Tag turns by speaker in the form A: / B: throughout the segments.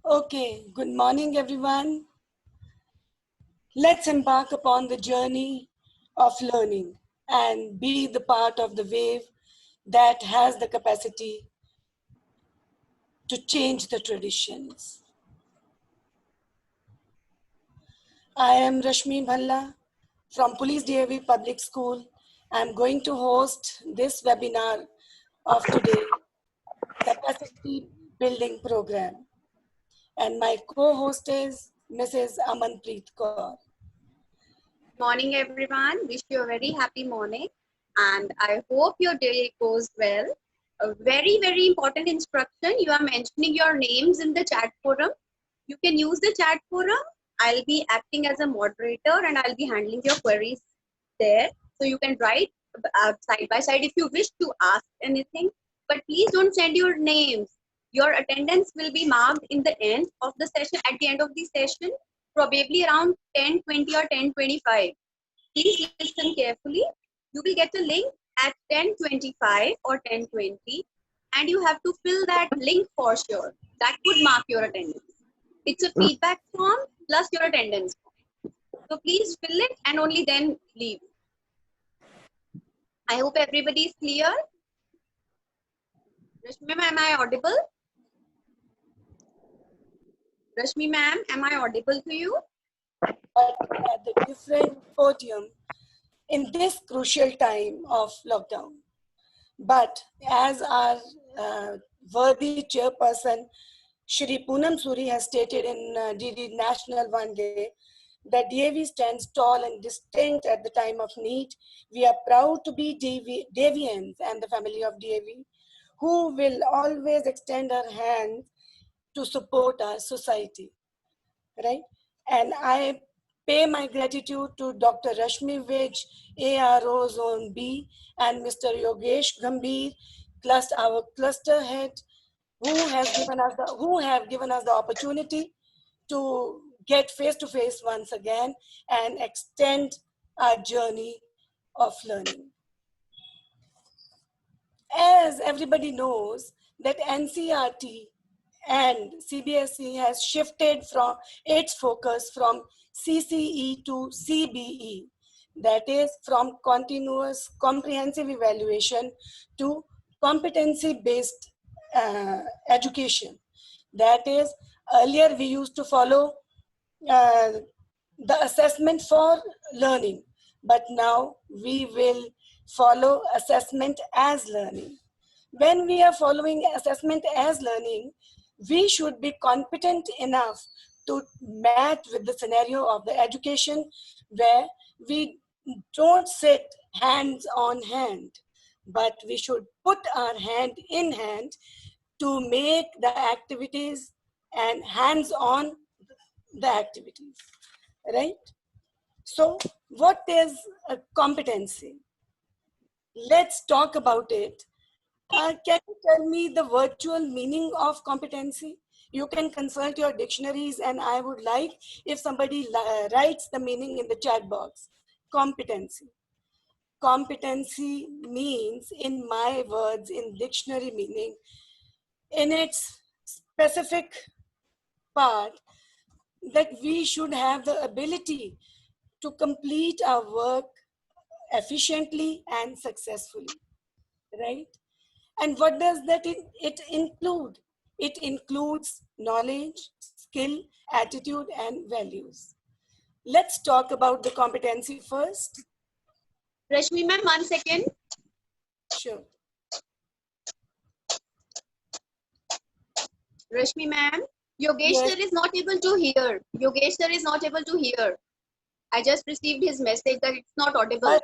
A: Okay, good morning everyone. Let's embark upon the journey of learning and be the part of the wave that has the capacity to change the traditions. I am Rashmi Bhalla from Police DAV Public School. I'm going to host this webinar of today, Capacity Building Program. And my co-host is Mrs. Amanpreet Kaur.
B: Morning, everyone. Wish you a very happy morning, and I hope your day goes well. A very, very important instruction. You are mentioning your names in the chat forum. You can use the chat forum. I'll be acting as a moderator and I'll be handling your queries there. So you can write side by side if you wish to ask anything. But please don't send your names. Your attendance will be marked in the end of the session, at the end of the session, probably around 10:20 or 10:25. Please listen carefully. You will get a link at 10:25 or 10:20, and you have to fill that link for sure. That would mark your attendance. It's a feedback form plus your attendance form. So please fill it and only then leave. I hope everybody is clear. Rashmi ma'am, am I audible? Rashmi ma'am, am I audible to you?
A: At the different podium in this crucial time of lockdown. But as our worthy chairperson, Shri Poonam Suri has stated in DD National one day, that DAV stands tall and distinct at the time of need. We are proud to be Davians and the family of DAV, who will always extend our hands to support our society, right? And I pay my gratitude to Dr. Rashmi Vij, ARO Zone B, and Mr. Yogesh Gambhir, plus our cluster head, who have given us the opportunity to get face to face once again and extend our journey of learning. As everybody knows that NCERT and CBSE has shifted from its focus from CCE to CBE, that is from continuous comprehensive evaluation to competency-based education. That is, earlier we used to follow uh, the assessment for learning, but now we will follow assessment as learning. When we are following assessment as learning, we should be competent enough to match with the scenario of the education, where we don't sit hands on hand, but we should put our hand in hand to make the activities and hands on the activities, right? So what is a competency? Let's talk about it. Can you tell me the virtual meaning of competency? You can consult your dictionaries, and I would like if somebody writes the meaning in the chat box. Competency. Competency means, in my words, in dictionary meaning, in its specific part, that we should have the ability to complete our work efficiently and successfully, right? And what does that it include? It includes knowledge, skill, attitude, and values. Let's talk about the competency first.
B: Rashmi ma'am, 1 second.
A: Sure.
B: Rashmi ma'am, Yogesh
A: Yes.
B: sir is not able to hear. Yogesh sir is not able to hear. I just received his message that it's not audible.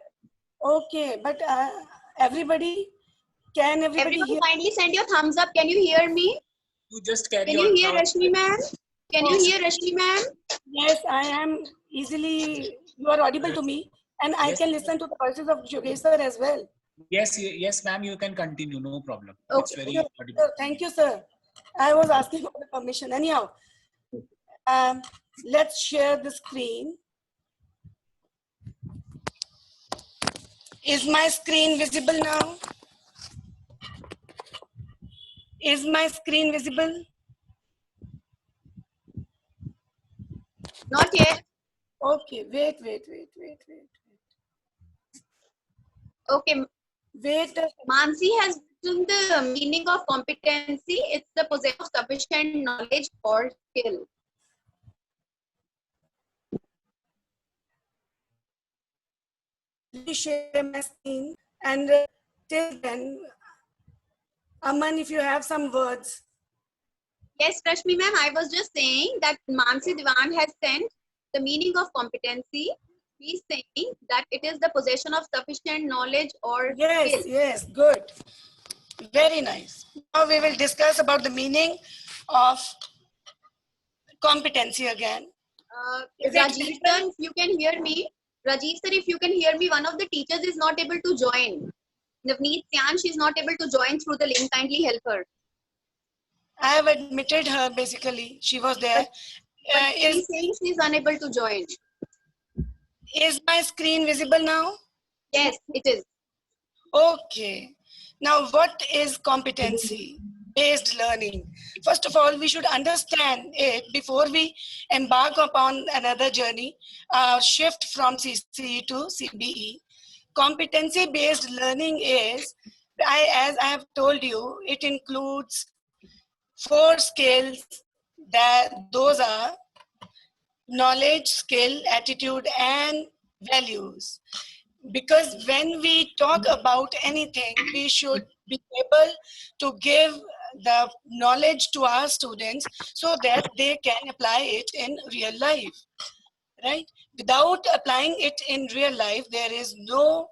A: Okay, but everybody, can everybody
B: Everyone
A: hear?
B: kindly send your thumbs up. Can you hear me?
C: You just carry
B: Can
C: on.
B: you hear Rashmi ma'am? Can you hear Rashmi ma'am?
A: Yes, I am easily, you are audible to me, and I
C: Yes.
A: can listen to the voices of Yogesh sir as well.
C: Yes, ma'am. You can continue. No problem.
B: Okay.
C: It's very
A: Sure,
C: audible.
A: sure. Thank you, sir. I was asking for the permission. Anyhow, let's share the screen. Is my screen visible now? Is my screen visible?
B: Not yet.
A: Okay, wait.
B: Okay.
A: Wait.
B: Mansi has written the meaning of competency. It's the possession of sufficient knowledge or skill.
A: Let me share my screen. And till then, Aman, if you have some words.
B: Yes, Rashmi ma'am, I was just saying that Mansi Diwan has sent the meaning of competency. He's saying that it is the possession of sufficient knowledge or skill.
A: Yes, good. Very nice. Now we will discuss about the meaning of competency again. Is it
B: Rajiv
A: visible?
B: sir, if you can hear me, Rajiv sir, if you can hear me, one of the teachers is not able to join. Navneet Syan, she is not able to join through the link. Kindly help her.
A: I have admitted her basically. She was there.
B: But
A: Is
B: she's saying she is unable to join.
A: my screen visible now?
B: Yes, it is.
A: Okay. Now, what is competency based learning? First of all, we should understand it before we embark upon another journey, shift from CCE to CBE. Competency based learning is, as I have told you, it includes 4 skills. That those are knowledge, skill, attitude, and values. Because when we talk about anything, we should be able to give the knowledge to our students so that they can apply it in real life, right? Without applying it in real life, there is no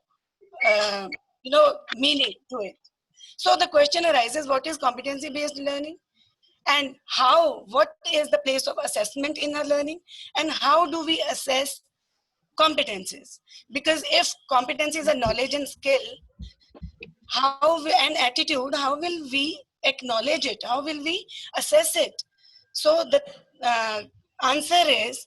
A: meaning to it. So the question arises, what is competency based learning, and what is the place of assessment in our learning, and how do we assess competencies? Because if competencies are knowledge and skill, and attitude, how will we acknowledge it? How will we assess it? So the answer is,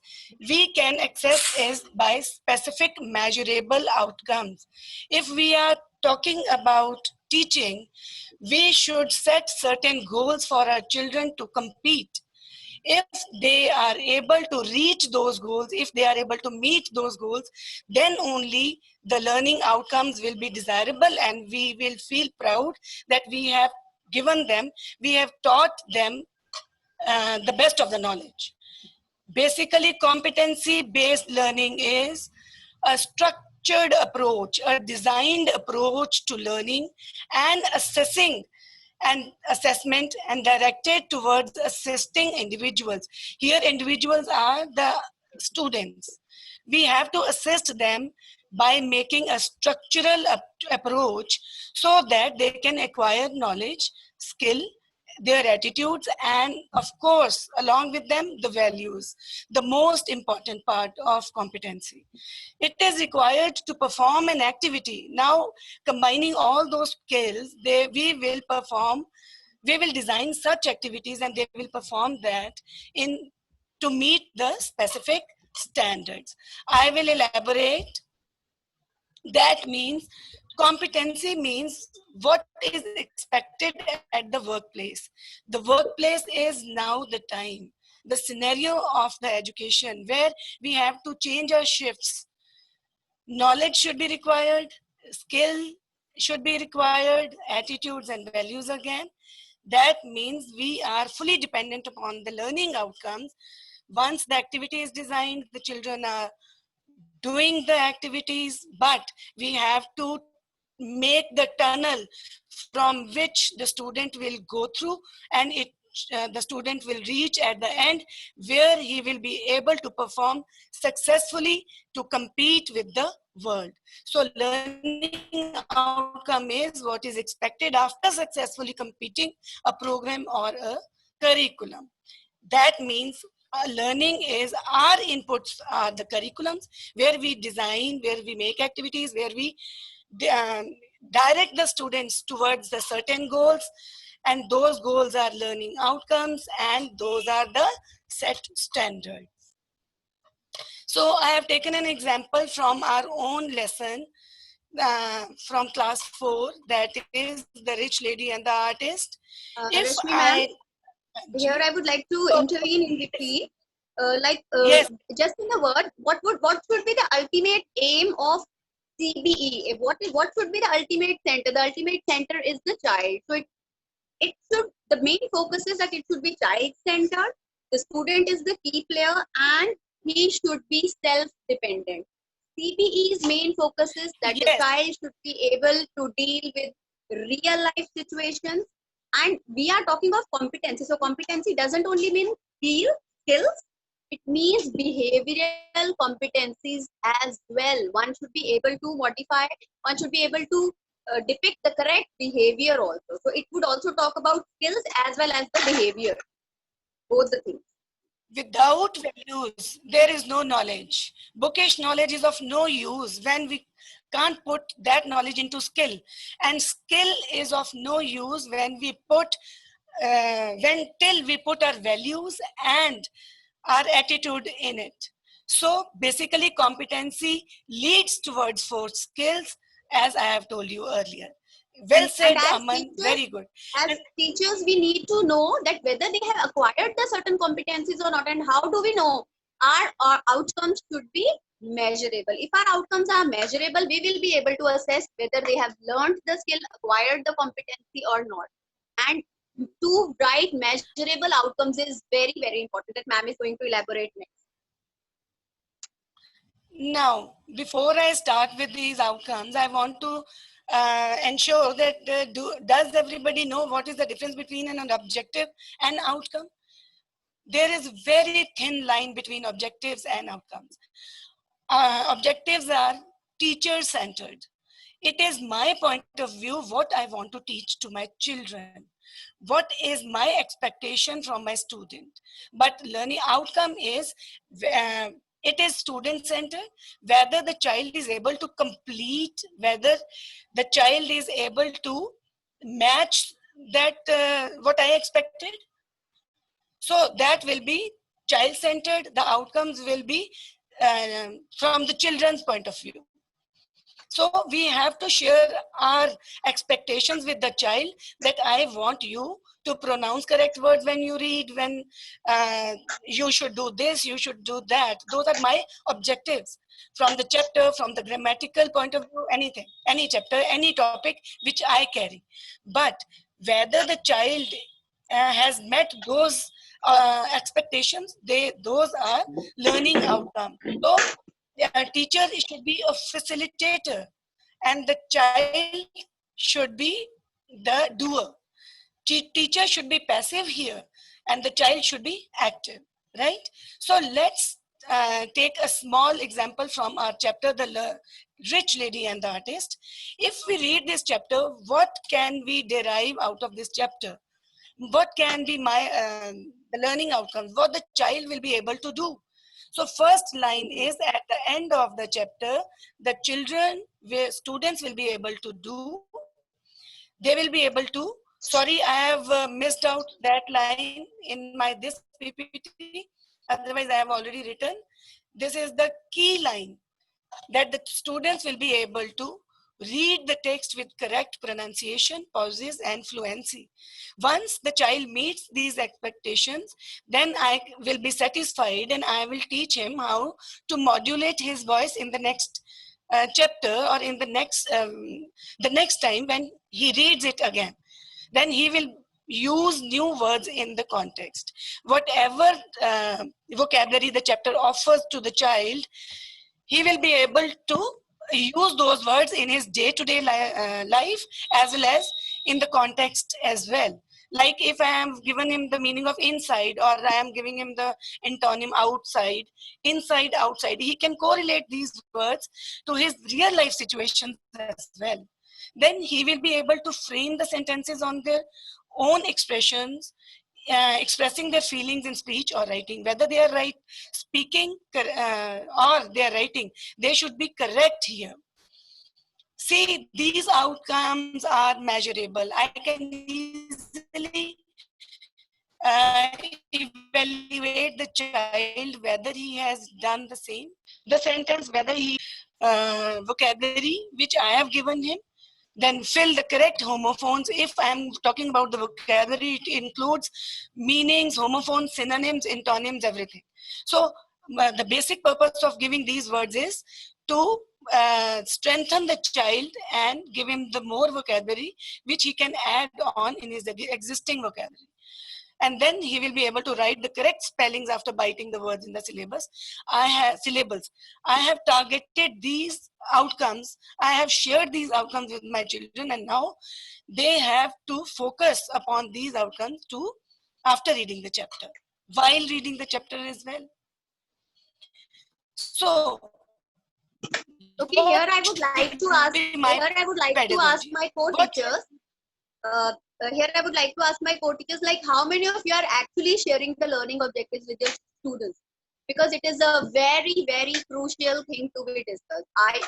A: we can access is by specific measurable outcomes. If we are talking about teaching, we should set certain goals for our children to compete. If they are able to reach those goals, if they are able to meet those goals, then only the learning outcomes will be desirable, and we will feel proud that we have given them, we have taught them the best of the knowledge. Basically, competency based learning is a structured approach, a designed approach to learning and assessing and assessment, and directed towards assisting individuals. Here, individuals are the students. We have to assist them by making a structural approach so that they can acquire knowledge, skill, their attitudes, and of course, along with them, the values, the most important part of competency. It is required to perform an activity. Now, combining all those skills, we will design such activities, and they will perform that in to meet the specific standards. I will elaborate. That means competency means what is expected at the workplace. The workplace is now the time, the scenario of the education where we have to change our shifts. Knowledge should be required, skill should be required, attitudes and values again. That means we are fully dependent upon the learning outcomes. Once the activity is designed, the children are doing the activities, but we have to make the tunnel from which the student will go through, and the student will reach at the end where he will be able to perform successfully to compete with the world. So learning outcome is what is expected after successfully completing a program or a curriculum. That means learning is our inputs are the curriculums where we design, where we make activities, where we um, direct the students towards the certain goals, and those goals are learning outcomes, and those are the set standards. So I have taken an example from our own lesson from class 4, that is The Rich Lady and the Artist. If
B: Rashmi ma'am, here I would like to intervene in between.
A: Yes.
B: just in a word, what should be the ultimate aim of CBE? What should be the ultimate center? The ultimate center is the child. So it should, the main focus is that it should be child centered. The student is the key player and he should be self dependent. CBE's main focus is that the
A: Yes.
B: child should be able to deal with real life situations, and we are talking of competency. So competency doesn't only mean skills, it means behavioral competencies as well. One should be able to modify, one should be able to depict the correct behavior also. So it would also talk about skills as well as the behavior, both the things.
A: Without values, there is no knowledge. Bookish knowledge is of no use when we can't put that knowledge into skill. And skill is of no use when we put, when till we put our values and our attitude in it. So basically, competency leads towards four skills, as I have told you earlier. Well said,
B: and
A: Aman. Very good.
B: as teachers, we need to know that whether they have acquired the certain competencies or not, and how do we know our outcomes should be measurable. If our outcomes are measurable, we will be able to assess whether they have learned the skill, acquired the competency or not. And to write measurable outcomes is very, very important. That ma'am is going to elaborate next.
A: Now, before I start with these outcomes, I want to ensure that does everybody know what is the difference between an objective and outcome? There is very thin line between objectives and outcomes. Objectives are teacher-centered. It is my point of view what I want to teach to my children. What is my expectation from my student? But learning outcome is, it is student-centered, whether the child is able to complete, whether the child is able to match that what I expected. So that will be child-centered. The outcomes will be from the children's point of view. So we have to share our expectations with the child that I want you to pronounce correct words when you read, when you should do this, you should do that. Those are my objectives from the chapter, from the grammatical point of view, anything, any chapter, any topic which I carry. But whether the child has met those expectations, those are learning outcomes. So a teacher should be a facilitator and the child should be the doer. Teacher should be passive here and the child should be active, right? So let's take a small example from our chapter, The Rich Lady and the Artist. If we read this chapter, what can we derive out of this chapter? What can be the learning outcomes? What the child will be able to do? So first line is at the end of the chapter, the students will be able to do, they will be able to, sorry, I have missed out that line in this PPT, otherwise I have already written. This is the key line, that the students will be able to read the text with correct pronunciation, pauses, and fluency. Once the child meets these expectations, then I will be satisfied and I will teach him how to modulate his voice in the next chapter or in the next time when he reads it again. Then he will use new words in the context. Whatever vocabulary the chapter offers to the child, he will be able to use those words in his day-to-day life as well as in the context as well. Like if I am given him the meaning of inside or I am giving him the antonym outside, inside, outside, he can correlate these words to his real life situations as well. Then he will be able to frame the sentences on their own expressions, expressing their feelings in speech or writing. Whether they are speaking or they are writing, they should be correct here. See, these outcomes are measurable. I can easily evaluate the child whether he has done the same, the sentence, whether he vocabulary which I have given him, Then fill the correct homophones. If I'm talking about the vocabulary, it includes meanings, homophones, synonyms, antonyms, everything. So the basic purpose of giving these words is to strengthen the child and give him the more vocabulary which he can add on in his existing vocabulary. And then he will be able to write the correct spellings after biting the words in the syllabus. Syllables. I have targeted these outcomes. I have shared these outcomes with my children, and now they have to focus upon these outcomes too after reading the chapter, while reading the chapter as well. So,
B: Okay, here I would like to ask. Here I would like to ask my co-teachers. Here I would like to ask my co-teachers, like, how many of you are actually sharing the learning objectives with your students? Because it is a very, very crucial thing to be discussed.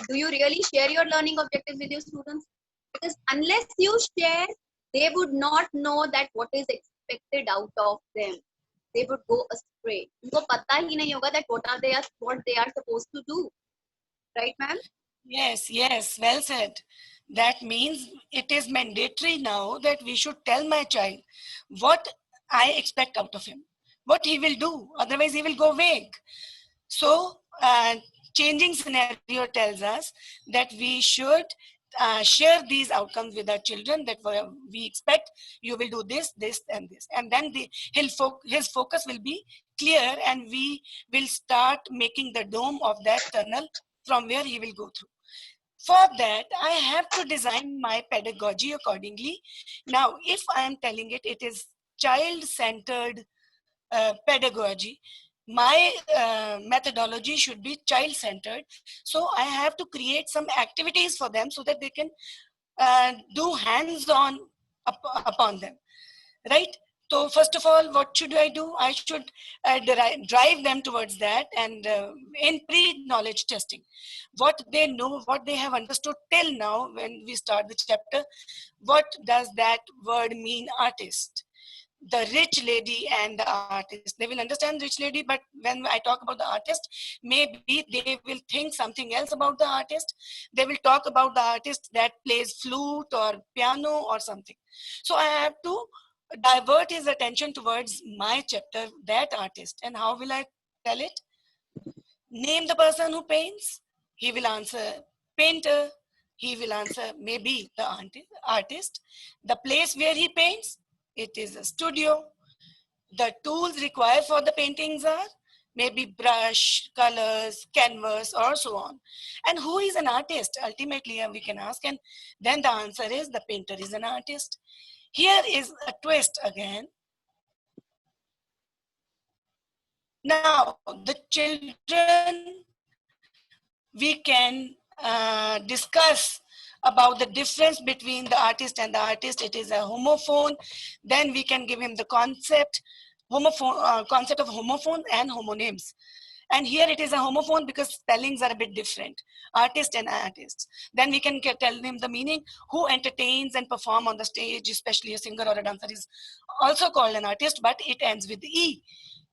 B: Do you really share your learning objectives with your students? Because unless you share, they would not know that what is expected out of them. They would go astray. उनको पता ही नहीं होगा that what they are supposed to do. Right, ma'am?
A: Yes, yes, well said. That means it is mandatory now that we should tell my child what I expect out of him, what he will do. Otherwise, he will go vague. So, changing scenario tells us that we should share these outcomes with our children, that we expect you will do this, this, and this. And then his focus will be clear, and we will start making the dome of that tunnel from where he will go through. For that, I have to design my pedagogy accordingly. Now, if I am telling it is child-centered pedagogy, my methodology should be child-centered. So I have to create some activities for them so that they can do hands-on upon them, right? So first of all, what should I do? I should drive them towards that, and in pre-knowledge testing, what they know, what they have understood till now when we start the chapter, what does that word mean, artist? The rich lady and the artist. They will understand rich lady, but when I talk about the artist, maybe they will think something else about the artist. They will talk about the artist that plays flute or piano or something. So I have to divert his attention towards my chapter, that artist. And how will I tell it? Name the person who paints. He will answer painter. He will answer maybe the artist. The place where he paints, it is a studio. The tools required for the paintings are maybe brush, colors, canvas, or so on. And who is an artist? Ultimately, we can ask, and then the answer is the painter is an artist. Here is a twist again. Now, the children, we can discuss about the difference between the artist and the artist. It is a homophone. Then we can give him the concept of homophone and homonyms. And here it is a homophone because spellings are a bit different, artist and artists. Then we can tell them the meaning. Who entertains and perform on the stage, especially a singer or a dancer, is also called an artist, but it ends with E.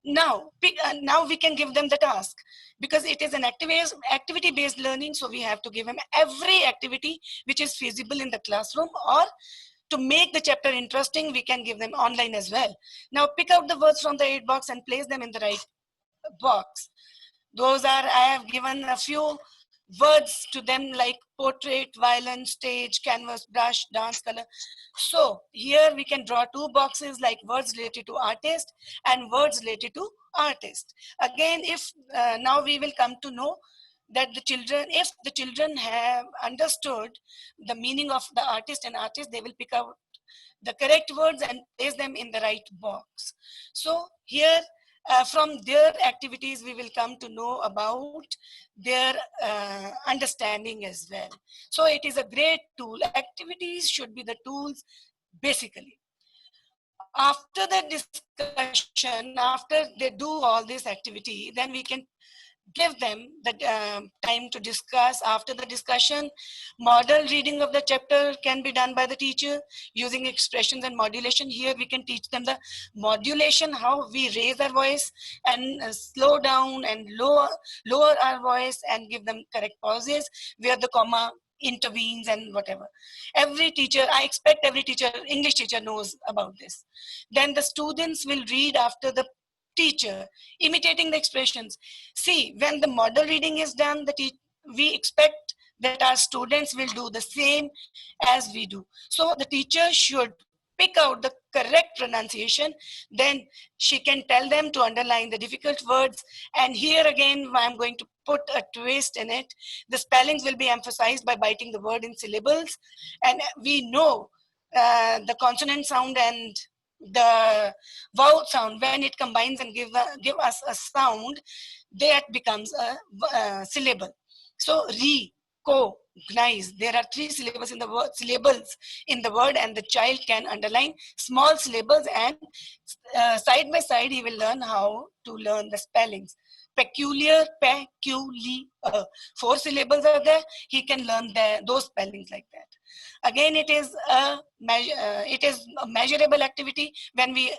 A: Now we can give them the task, because it is an activity-based learning. So we have to give them every activity which is feasible in the classroom, or to make the chapter interesting, we can give them online as well. Now pick out the words from the 8 box and place them in the right box. Those are, I have given a few words to them like portrait, violin, stage, canvas, brush, dance, color. So here we can draw 2 boxes like words related to artist and words related to artist. Again, if now we will come to know that if the children have understood the meaning of the artist and artist, they will pick out the correct words and place them in the right box. So here, from their activities, we will come to know about their understanding as well. So it is a great tool. Activities should be the tools, basically. After the discussion, after they do all this activity, then we can give them the time to discuss. After the discussion, model reading of the chapter can be done by the teacher using expressions and modulation. Here we can teach them the modulation, how we raise our voice and slow down and lower our voice, and give them correct pauses where the comma intervenes and whatever. Every teacher, I expect every teacher, English teacher knows about this. Then the students will read after the teacher, imitating the expressions. See, when the model reading is done, we expect that our students will do the same as we do. So the teacher should pick out the correct pronunciation, then she can tell them to underline the difficult words. And here again, I'm going to put a twist in it. The spellings will be emphasized by biting the word in syllables. And we know the consonant sound and the vowel sound, when it combines and give us a sound, that becomes a syllable. So recognize, there are 3 syllables in the word, and the child can underline small syllables, and side by side he will learn how to learn the spellings. Peculiar, 4 syllables are there, he can learn those spellings like that. Again, it is a measurable activity when we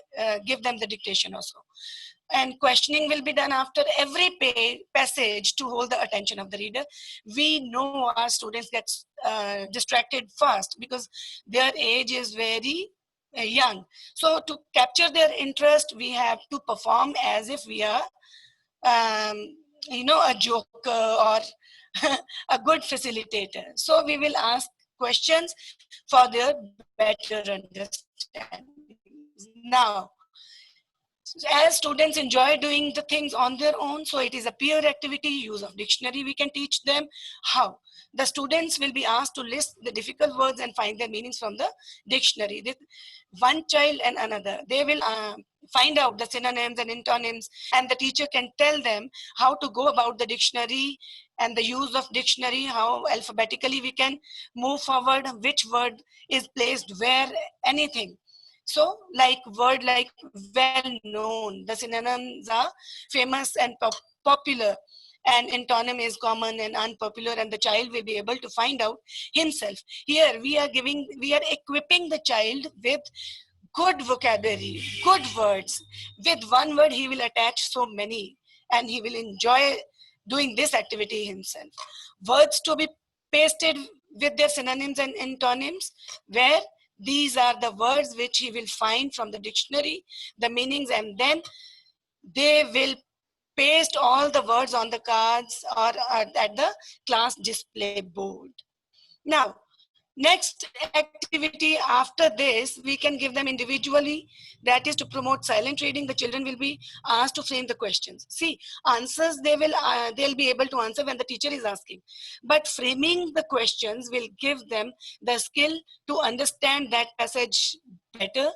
A: give them the dictation also. And questioning will be done after every passage to hold the attention of the reader. We know our students get distracted fast because their age is very young. So to capture their interest, we have to perform as if we are, a joker or a good facilitator. So we will ask questions for their better understanding. Now, as students enjoy doing the things on their own, so it is a peer activity, use of dictionary, we can teach them how. The students will be asked to list the difficult words and find their meanings from the dictionary. One child and another, they will find out the synonyms and antonyms, and the teacher can tell them how to go about the dictionary and the use of dictionary, how alphabetically we can move forward, which word is placed where, anything. So word like well known, the synonyms are famous and popular, and antonym is common and unpopular, and the child will be able to find out himself. Here we are equipping the child with good vocabulary, good words. With one word he will attach so many, and he will enjoy doing this activity himself. Words to be pasted with their synonyms and antonyms, where these are the words which he will find from the dictionary, the meanings, and then they will paste all the words on the cards or at the class display board. Now, next activity after this, we can give them individually, that is to promote silent reading. The children will be asked to frame the questions. See, answers they'll be able to answer when the teacher is asking. But framing the questions will give them the skill to understand that passage better.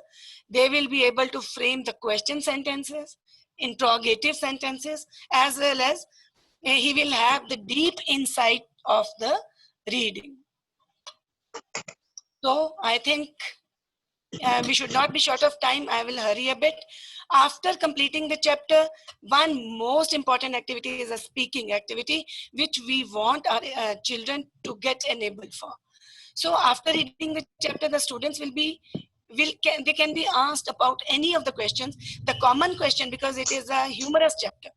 A: They will be able to frame the question sentences, interrogative sentences, as well as he will have the deep insight of the reading. So I think we should not be short of time. I will hurry a bit. After completing the chapter, one most important activity is a speaking activity, which we want our children to get enabled for. So after reading the chapter, the students they can be asked about any of the questions. The common question, because it is a humorous chapter.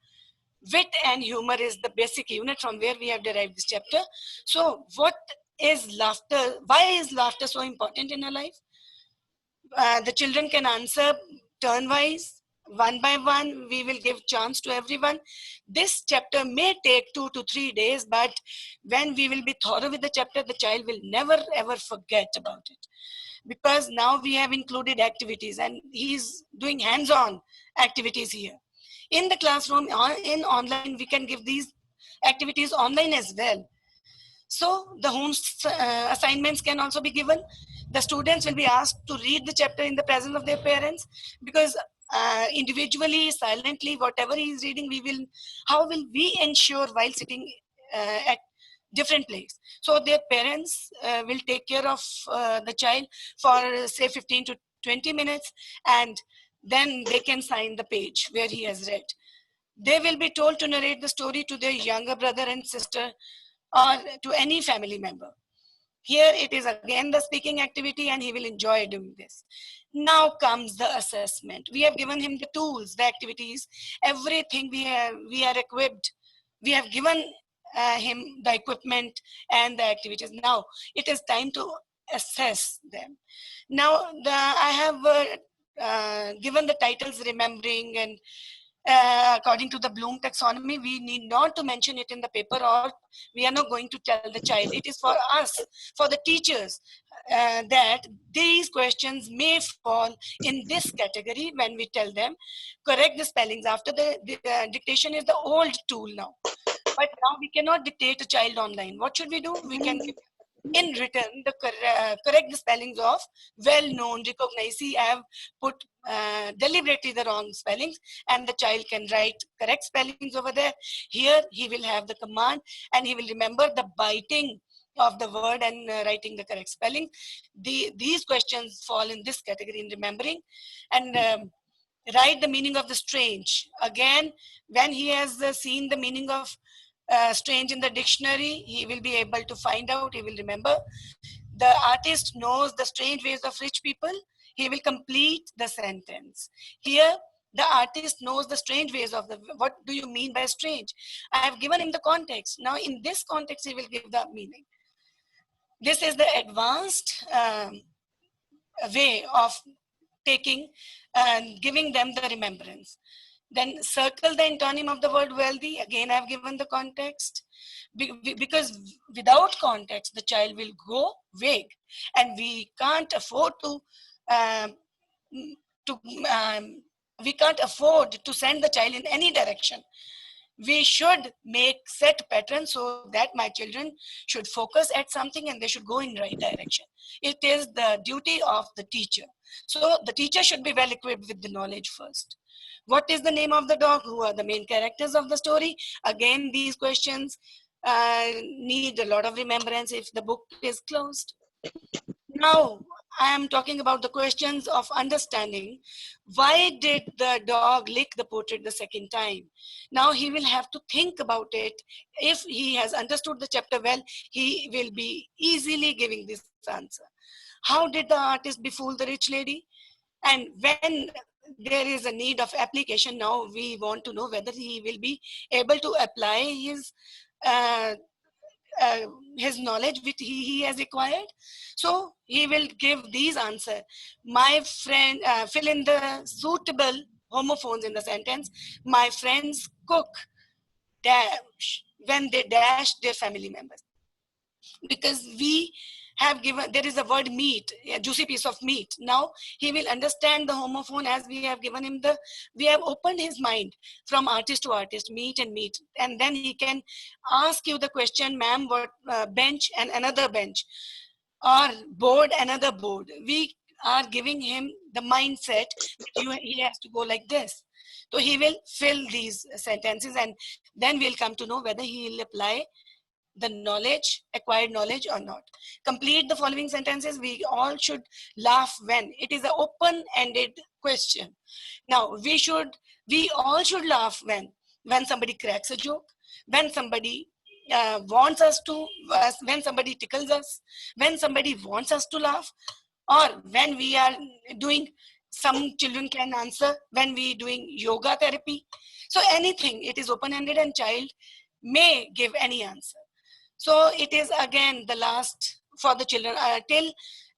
A: Wit and humor is the basic unit from where we have derived this chapter. So what is laughter? Why is laughter so important in our life? The children can answer turn-wise, one by one. We will give chance to everyone. This chapter may take 2 to 3 days, but when we will be thorough with the chapter, the child will never ever forget about it. Because now we have included activities, and he's doing hands-on activities here. In the classroom, in online, we can give these activities online as well. So the home assignments can also be given. The students will be asked to read the chapter in the presence of their parents, because individually, silently, whatever he is reading, how will we ensure while sitting at different place? So their parents will take care of the child for say 15 to 20 minutes, and then they can sign the page where he has read. They will be told to narrate the story to their younger brother and sister, or to any family member. Here it is again the speaking activity, and he will enjoy doing this. Now comes the assessment. We have given him the tools, the activities, everything we are equipped. We have given him the equipment and the activities. Now it is time to assess them. Now I have given the titles remembering, and according to the Bloom taxonomy, we need not to mention it in the paper, or we are not going to tell the child. It is for us, for the teachers, that these questions may fall in this category when we tell them correct the spellings. After the dictation is the old tool now, but now we cannot dictate a child online. What should we do? We can give in written the correct the spellings of well-known, recognized. See, I have put deliberately the wrong spellings, and the child can write correct spellings over there. Here he will have the command, and he will remember the biting of the word and writing the correct spelling. These questions fall in this category in remembering. And write the meaning of the strange. Again, when he has seen the meaning of strange in the dictionary, he will be able to find out, he will remember. The artist knows the strange ways of rich people, he will complete the sentence. Here, the artist knows the strange ways of the, what do you mean by strange? I have given him the context. Now in this context, he will give the meaning. This is the advanced way of taking and giving them the remembrance. Then circle the antonym of the word wealthy. Again, I've given the context. Because without context, the child will go vague, and we can't afford to we can't afford to send the child in any direction. We should make set patterns so that my children should focus at something and they should go in right direction. It is the duty of the teacher. So the teacher should be well equipped with the knowledge first. What is the name of the dog? Who are the main characters of the story? Again, these questions need a lot of remembrance if the book is closed. Now, I am talking about the questions of understanding. Why did the dog lick the portrait the second time? Now he will have to think about it. If he has understood the chapter well, he will be easily giving this answer. How did the artist befool the rich lady? And when there is a need of application, now we want to know whether he will be able to apply his knowledge which he has acquired. So he will give these answers. My friend, fill in the suitable homophones in the sentence. My friends cook dash when they dash their family members. Because we have given, there is a word meat, a juicy piece of meat. Now he will understand the homophone as we have given him the, we have opened his mind from artist to artist, meat and meat. And then he can ask you the question, ma'am, what bench and another bench, or board, another board. We are giving him the mindset that he has to go like this. So he will fill these sentences, and then we'll come to know whether he will apply the knowledge, acquired knowledge or not. Complete the following sentences. We all should laugh when. It is an open-ended question. Now, we all should laugh when somebody cracks a joke, when somebody wants us to, when somebody tickles us, when somebody wants us to laugh, or when we are doing, some children can answer, when we doing yoga therapy. So anything, it is open-ended and child may give any answer. So it is again the last for the children. Till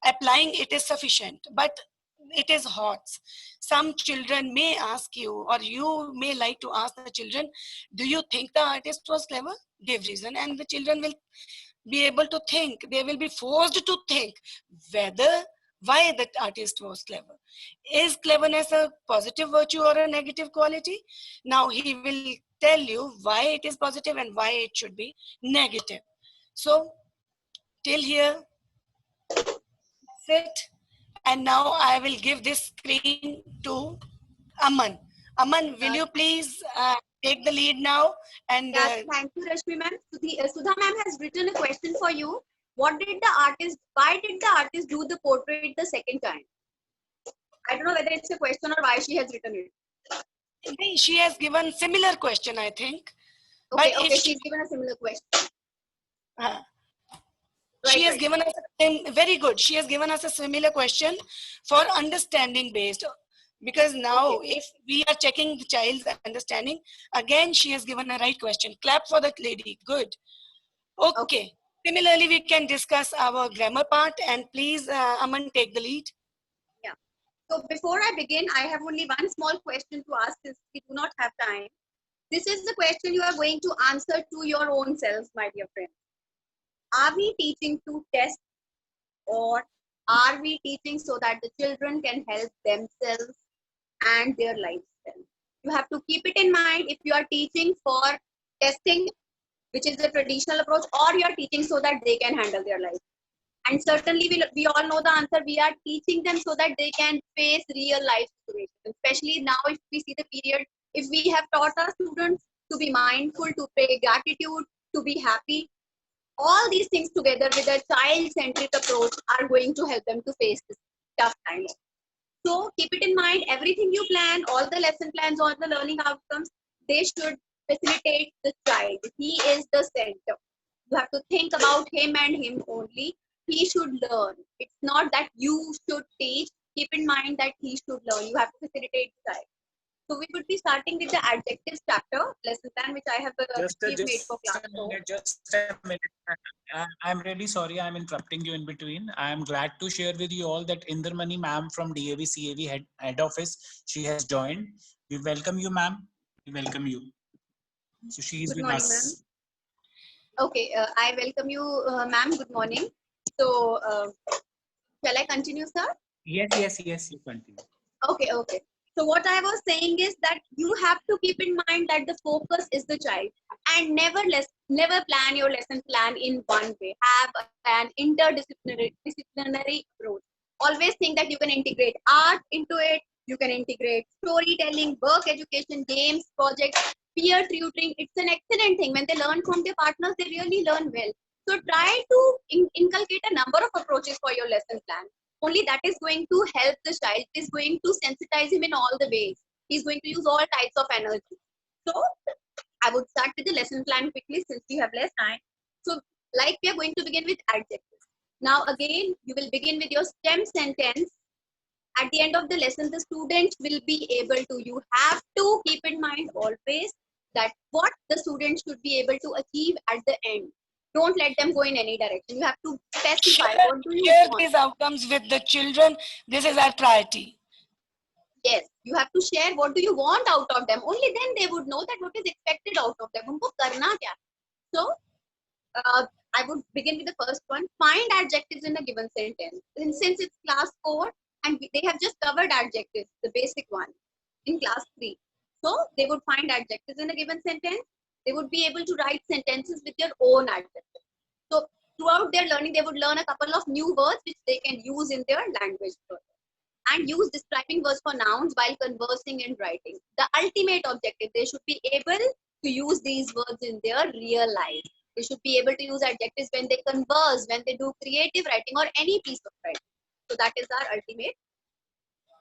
A: applying it is sufficient, but it is hot. Some children may ask you, or you may like to ask the children, do you think the artist was clever? Give reason, and the children will be able to think. They will be forced to think whether, why the artist was clever. Is cleverness a positive virtue or a negative quality? Now he will tell you why it is positive and why it should be negative. So till here, sit. And now I will give this screen to Aman. Aman, will you please take the lead now? And
B: yes, thank you, Rashmi ma'am. Sudha ma'am has written a question for you. Why did the artist do the portrait the second time? I don't know whether it's a question or why she has written it.
A: She has given similar question, I think.
B: Okay, but okay, she's given a similar question.
A: She has given us very good. She has given us a similar question for understanding based. Because now,
B: Okay.
A: if we are checking the child's understanding, again, she has given a right question. Clap for that lady. Good.
B: Okay.
A: Okay. Similarly, we can discuss our grammar part, and please, Aman, take the lead.
B: Yeah. So before I begin, I have only one small question to ask since we do not have time. This is the question you are going to answer to your own selves, my dear friends. Are we teaching to test, or are we teaching so that the children can help themselves and their lifestyle? You have to keep it in mind if you are teaching for testing, which is the traditional approach, or you are teaching so that they can handle their life. And certainly, we all know the answer. We are teaching them so that they can face real life situations. Especially now, if we see the period, if we have taught our students to be mindful, to pay gratitude, to be happy, all these things together with a child-centric approach are going to help them to face this tough time. So keep it in mind, everything you plan, all the lesson plans, all the learning outcomes, they should facilitate the child. He is the center. You have to think about him and him only. He should learn. It's not that you should teach. Keep in mind that he should learn. You have to facilitate the child. So we would be starting with the adjectives chapter, lesson plan, which I have which we've made for class 4.
C: Just a minute. I'm really sorry. I'm interrupting you in between. I'm glad to share with you all that Indermani ma'am from DAV CAV head office, she has joined. We welcome you, ma'am. We welcome you. So she is
B: Good
C: with
B: morning, ma'am.
C: us.
B: Okay, I welcome you, ma'am. Good morning. So, shall I continue, sir?
C: Yes. You continue.
B: Okay. So what I was saying is that you have to keep in mind that the focus is the child, and never plan your lesson plan in one way. Have an disciplinary approach. Always think that you can integrate art into it. You can integrate storytelling, work education, games, projects, peer tutoring. It's an excellent thing. When they learn from their partners, they really learn well. So try to inculcate a number of approaches for your lesson plan. Only that is going to help the child. It is going to sensitize him in all the ways. He's going to use all types of energy. So I would start with the lesson plan quickly since we have less time. So like we are going to begin with adjectives. Now again, you will begin with your stem sentence. At the end of the lesson, the students will be able to, you have to keep in mind always that what the students should be able to achieve at the end. Don't let them go in any direction. You have to specify
A: Share,
B: what do you
A: share
B: want.
A: these outcomes with the children. This is our priority.
B: Yes, you have to share what do you want out of them. Only then they would know that what is expected out of them. उनको करना क्या? So, I would begin with the first one. Find adjectives in a given sentence. And since it's class 4 and they have just covered adjectives, the basic one, in class 3. So, they would find adjectives in a given sentence. They would be able to write sentences with their own adjectives. So, throughout their learning, they would learn a couple of new words which they can use in their language further, and use describing words for nouns while conversing and writing. The ultimate objective, they should be able to use these words in their real life. They should be able to use adjectives when they converse, when they do creative writing or any piece of writing. So that is our ultimate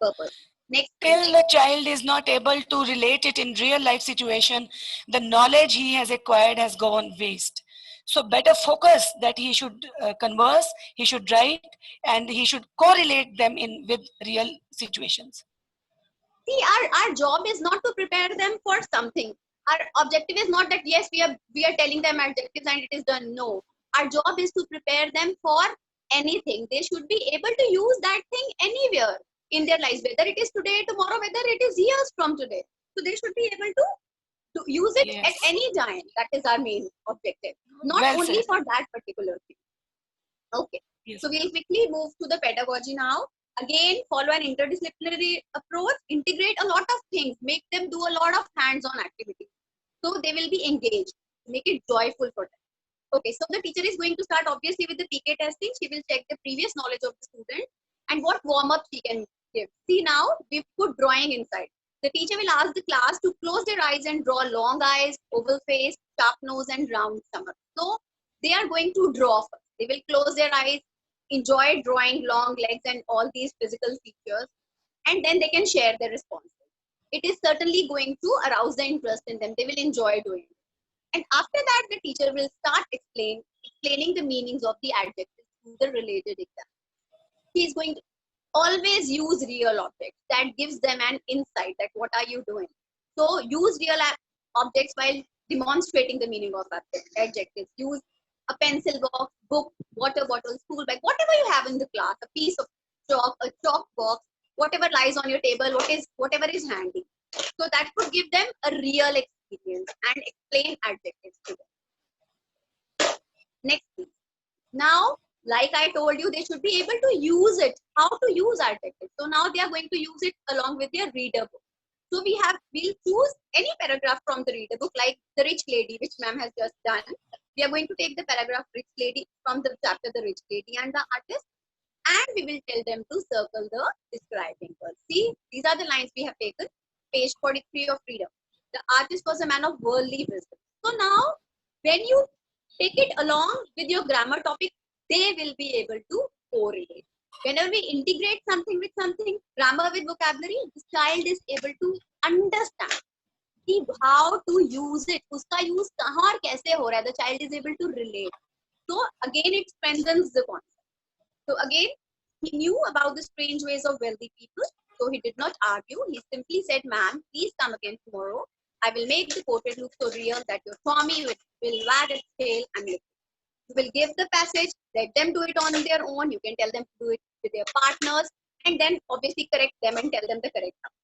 B: purpose. Next,
A: Till the child is not able to relate it in real life situation, the knowledge he has acquired has gone waste. So better focus that he should converse, he should write, and he should correlate them in with real situations.
B: see, our job is not to prepare them for something. Our objective is not that yes, we are telling them adjectives and it is done. No, our job is to prepare them for anything. They should be able to use that thing anywhere in their lives, whether it is today, tomorrow, whether it is years from today. So they should be able to use it at
A: Yes.
B: any time. That is our main objective, not
A: Well
B: only
A: said.
B: for that particular thing. Okay,
A: Yes.
B: so we'll quickly move to the pedagogy now. Again, follow an interdisciplinary approach, integrate a lot of things, make them do a lot of hands-on activities. So they will be engaged, make it joyful for them. Okay, so the teacher is going to start obviously with the PK testing. She will check the previous knowledge of the student and what warm-up she can give. See now, we've put drawing inside. The teacher will ask the class to close their eyes and draw long eyes, oval face, sharp nose, and round stomach. So they are going to draw first. They will close their eyes, enjoy drawing long legs and all these physical features, and then they can share their responses. It is certainly going to arouse the interest in them. They will enjoy doing it. And after that, the teacher will start explaining the meanings of the adjectives to the related example. He is going to, always use real objects. That gives them an insight that what are you doing. So use real objects while demonstrating the meaning of adjectives. Use a pencil box, book, water bottle, school bag, whatever you have in the class, a piece of chalk, a chalk box, whatever lies on your table, whatever is handy. So that could give them a real experience and explain adjectives to them. Next, please. Now, like I told you, they should be able to use it. How to use adjectives. So now they are going to use it along with their reader book. So we'll choose any paragraph from the reader book, like The Rich Lady, which ma'am has just done. We are going to take the paragraph Rich Lady from the chapter The Rich Lady and the Artist, and we will tell them to circle the describing words. See, these are the lines we have taken. Page 43 of Freedom. The artist was a man of worldly wisdom. So now, when you take it along with your grammar topic, they will be able to correlate. Whenever we integrate something with something, grammar with vocabulary, the child is able to understand how to use it. Uska use kahan aur kaise ho raha hai. The child is able to relate. So again, it strengthens the concept. So again, he knew about the strange ways of wealthy people. So he did not argue. He simply said, ma'am, please come again tomorrow. I will make the portrait look so real that your Tommy will wag its tail and lick it. You will give the passage, let them do it on their own. You can tell them to do it with their partners, and then obviously correct them and tell them the correct answer.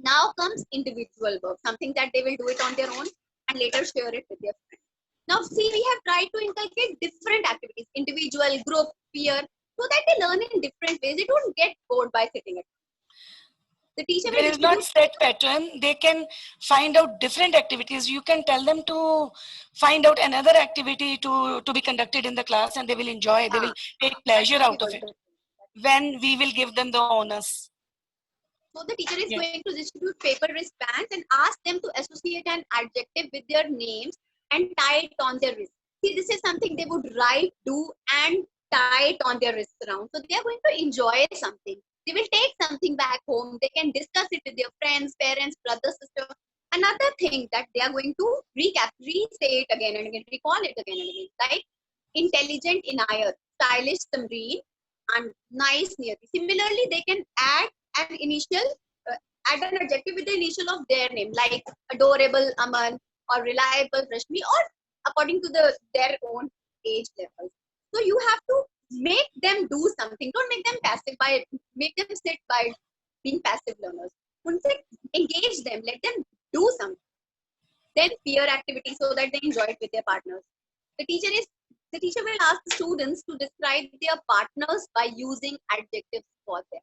B: Now comes individual work, something that they will do it on their own and later share it with their friends. Now see, we have tried to inculcate different activities, individual, group, peer, so that they learn in different ways. They don't get bored by sitting at home. The teacher will
A: There is not set pattern. They can find out different activities. You can tell them to find out another activity to be conducted in the class, and they will enjoy. They will take pleasure out of it when we will give them the honors.
B: So the teacher is going to distribute paper wristbands and ask them to associate an adjective with their names and tie it on their wrist. See, this is something they would write, do, and tie it on their wrist around. So they are going to enjoy something. They will take something back home. They can discuss it with their friends, parents, brother, sister. Another thing that they are going to restate it again and again, recall it again and again, like intelligent Inayat, stylish Tamreen, and nice Niyati. Similarly, they can add an initial, add an adjective with the initial of their name, like adorable Aman or reliable Rashmi, or according to their own age level. So you have to make them do something. Don't make them passive make them sit by being passive learners. Engage them, let them do something. Then peer activity so that they enjoy it with their partners. The teacher will ask the students to describe their partners by using adjectives for them.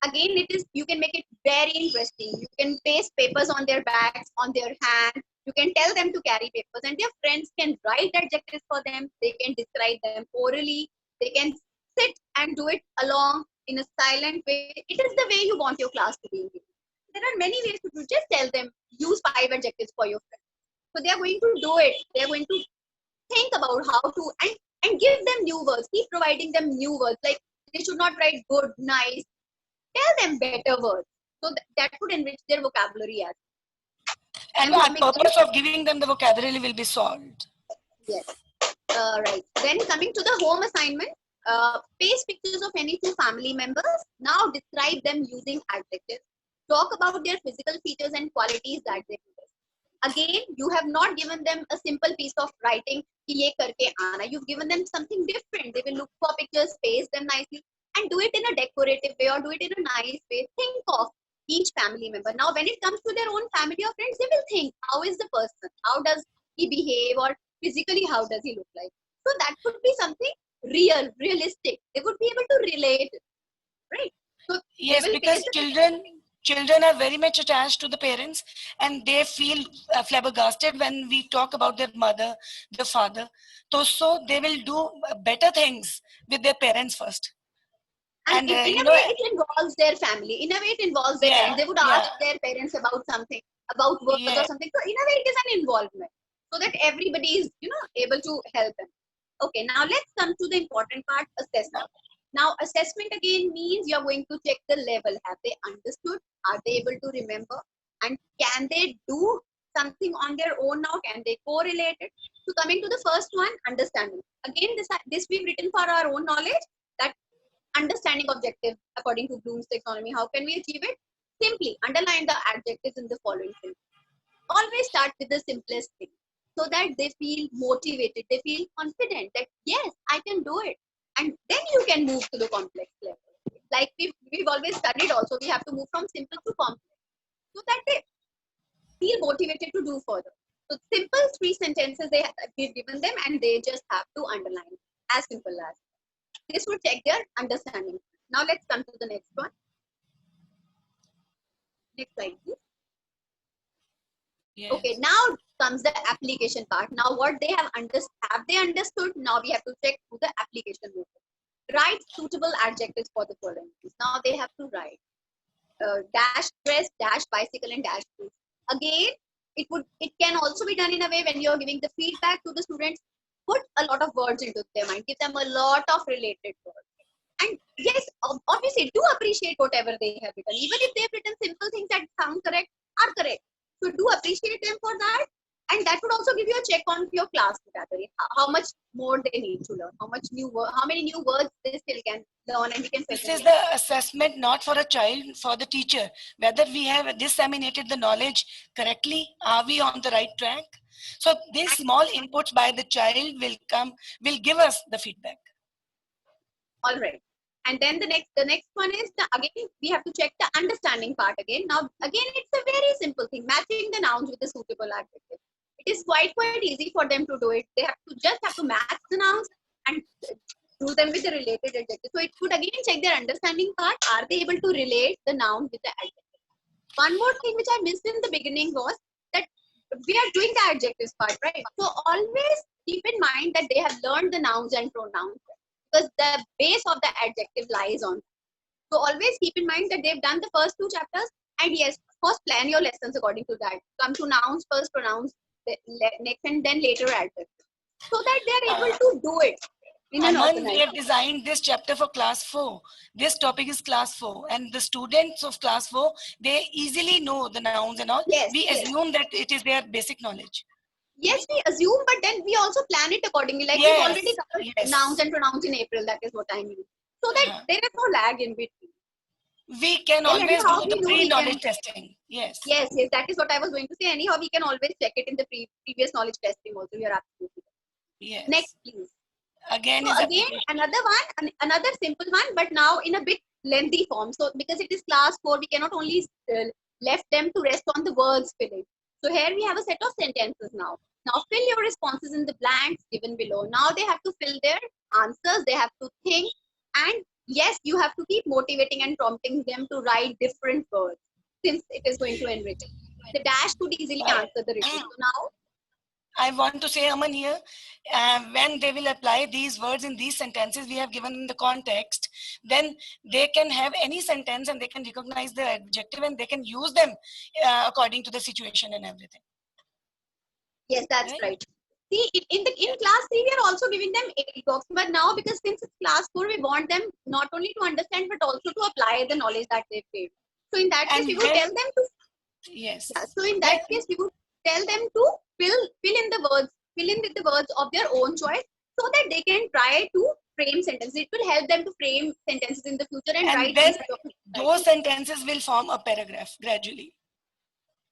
B: Again, you can make it very interesting. You can paste papers on their backs, on their hands. You can tell them to carry papers, and their friends can write adjectives for them. They can describe them orally. They can sit and do it along in a silent way. It is the way you want your class to be. There are many ways to do. Just tell them, use 5 adjectives for your friends. So they are going to do it. They are going to think about how to, and give them new words. Keep providing them new words. Like, they should not write good, nice. Tell them better words. So that would enrich their vocabulary as well.
A: And the purpose of giving them the vocabulary will be solved.
B: Yes. Right. Then coming to the home assignment, paste pictures of any 2 family members. Now describe them using adjectives. Talk about their physical features and qualities that they possess. Again, you have not given them a simple piece of writing, ye karke aana. You've given them something different. They will look for pictures, paste them nicely, and do it in a decorative way or do it in a nice way. Think of each family member. Now, when it comes to their own family or friends, they will think, how is the person? How does he behave? Or physically, how does he look like? So that could be something realistic. They would be able to relate, right? So
A: yes, because children are very much attached to the parents, and they feel flabbergasted when we talk about their mother, their father. So they will do better things with their parents first.
B: And in a way, it involves their family. In a way, it involves their parents. They would ask their parents about something, about work or something. So in a way, it is an involvement, so that everybody is, able to help them. Okay, now let's come to the important part, assessment. Now, assessment again means you're going to check the level. Have they understood? Are they able to remember? And can they do something on their own now? Can they correlate it? So coming to the first one, understanding. Again, this we've written for our own knowledge, that understanding objective according to Bloom's taxonomy. How can we achieve it? Simply underline the adjectives in the following sentence. Always start with the simplest thing so that they feel motivated, they feel confident that yes, I can do it. And then you can move to the complex level. Like we've always studied also, we have to move from simple to complex so that they feel motivated to do further. So simple 3 sentences we've given them and they just have to underline. As simple as. This would check their understanding. Now let's come to the next one. Next slide, please.
A: Yes.
B: Okay, now comes the application part. Now what they have they understood? Now we have to check through the application method. Write suitable adjectives for the following. Now they have to write dash dress, dash bicycle, and dash shoes. Again, it can also be done in a way when you're giving the feedback to the students. Put a lot of words into their mind. Give them a lot of related words. And yes, obviously, do appreciate whatever they have written. Even if they've written simple things that sound correct, are correct. So do appreciate them for that. And that would also give you a check on your class vocabulary. How much more they need to learn. How many new words they still can learn, and we can.
A: This is the assessment not for a child, for the teacher. Whether we have disseminated the knowledge correctly, are we on the right track? So these small inputs by the child will give us the feedback.
B: All right. And then the next one is again we have to check the understanding part again. Now again it's a very simple thing, matching the nouns with the suitable adjective. It is quite easy for them to do it. They just have to match the nouns and do them with the related adjective. So it could again check their understanding part. Are they able to relate the noun with the adjective? One more thing which I missed in the beginning was that we are doing the adjectives part, right? So always keep in mind that they have learned the nouns and pronouns, because the base of the adjective lies on. So always keep in mind that they've done the first 2 chapters, and yes, first plan your lessons according to that. Come to nouns first, pronouns next, and then later adjectives, so that they are able to do it in an
A: Aman,
B: organized.
A: we have designed this chapter for class 4. This topic is class 4, and the students of class 4, they easily know the nouns and all.
B: Yes,
A: We
B: yes.
A: assume that it is their basic knowledge.
B: Yes, we assume, but then we also plan it accordingly. Like
A: Yes,
B: we've already covered
A: yes.
B: nouns and pronouns in April. That is what I mean. So that there is no lag in between.
A: We can
B: Well,
A: always
B: anyhow,
A: do the
B: we know we
A: pre-knowledge
B: can-
A: testing. Yes.
B: Yes, that is what I was going to say. Anyhow, we can always check it in the previous knowledge testing also. You are absolutely right.
A: Yes.
B: Next, please.
A: Again
B: So
A: is
B: again,
A: application.
B: another simple one, but now in a bit lengthy form. So because it is class 4, we cannot only left them to rest on the words filling. So here we have a set of sentences now. Now fill your responses in the blanks given below. Now they have to fill their answers. They have to think, and yes, you have to keep motivating and prompting them to write different words, since it is going to enrich. The dash could easily answer the written. So now
A: I want to say, Aman, here, when they will apply these words in these sentences we have given in the context, then they can have any sentence and they can recognize the adjective and they can use them according to the situation and everything.
B: yes, that's right. See, in class 3, we are also giving them 8 blocks, but now because since it's class 4, we want them not only to understand but also to apply the knowledge that they've gained. So in that case, we would tell them to.
A: Yes.
B: Yeah, so in that case, we would tell them to fill in with the words of their own choice, so that they can try to frame sentences. It will help them to frame sentences in the future and write
A: then
B: these
A: those sentences will form a paragraph gradually.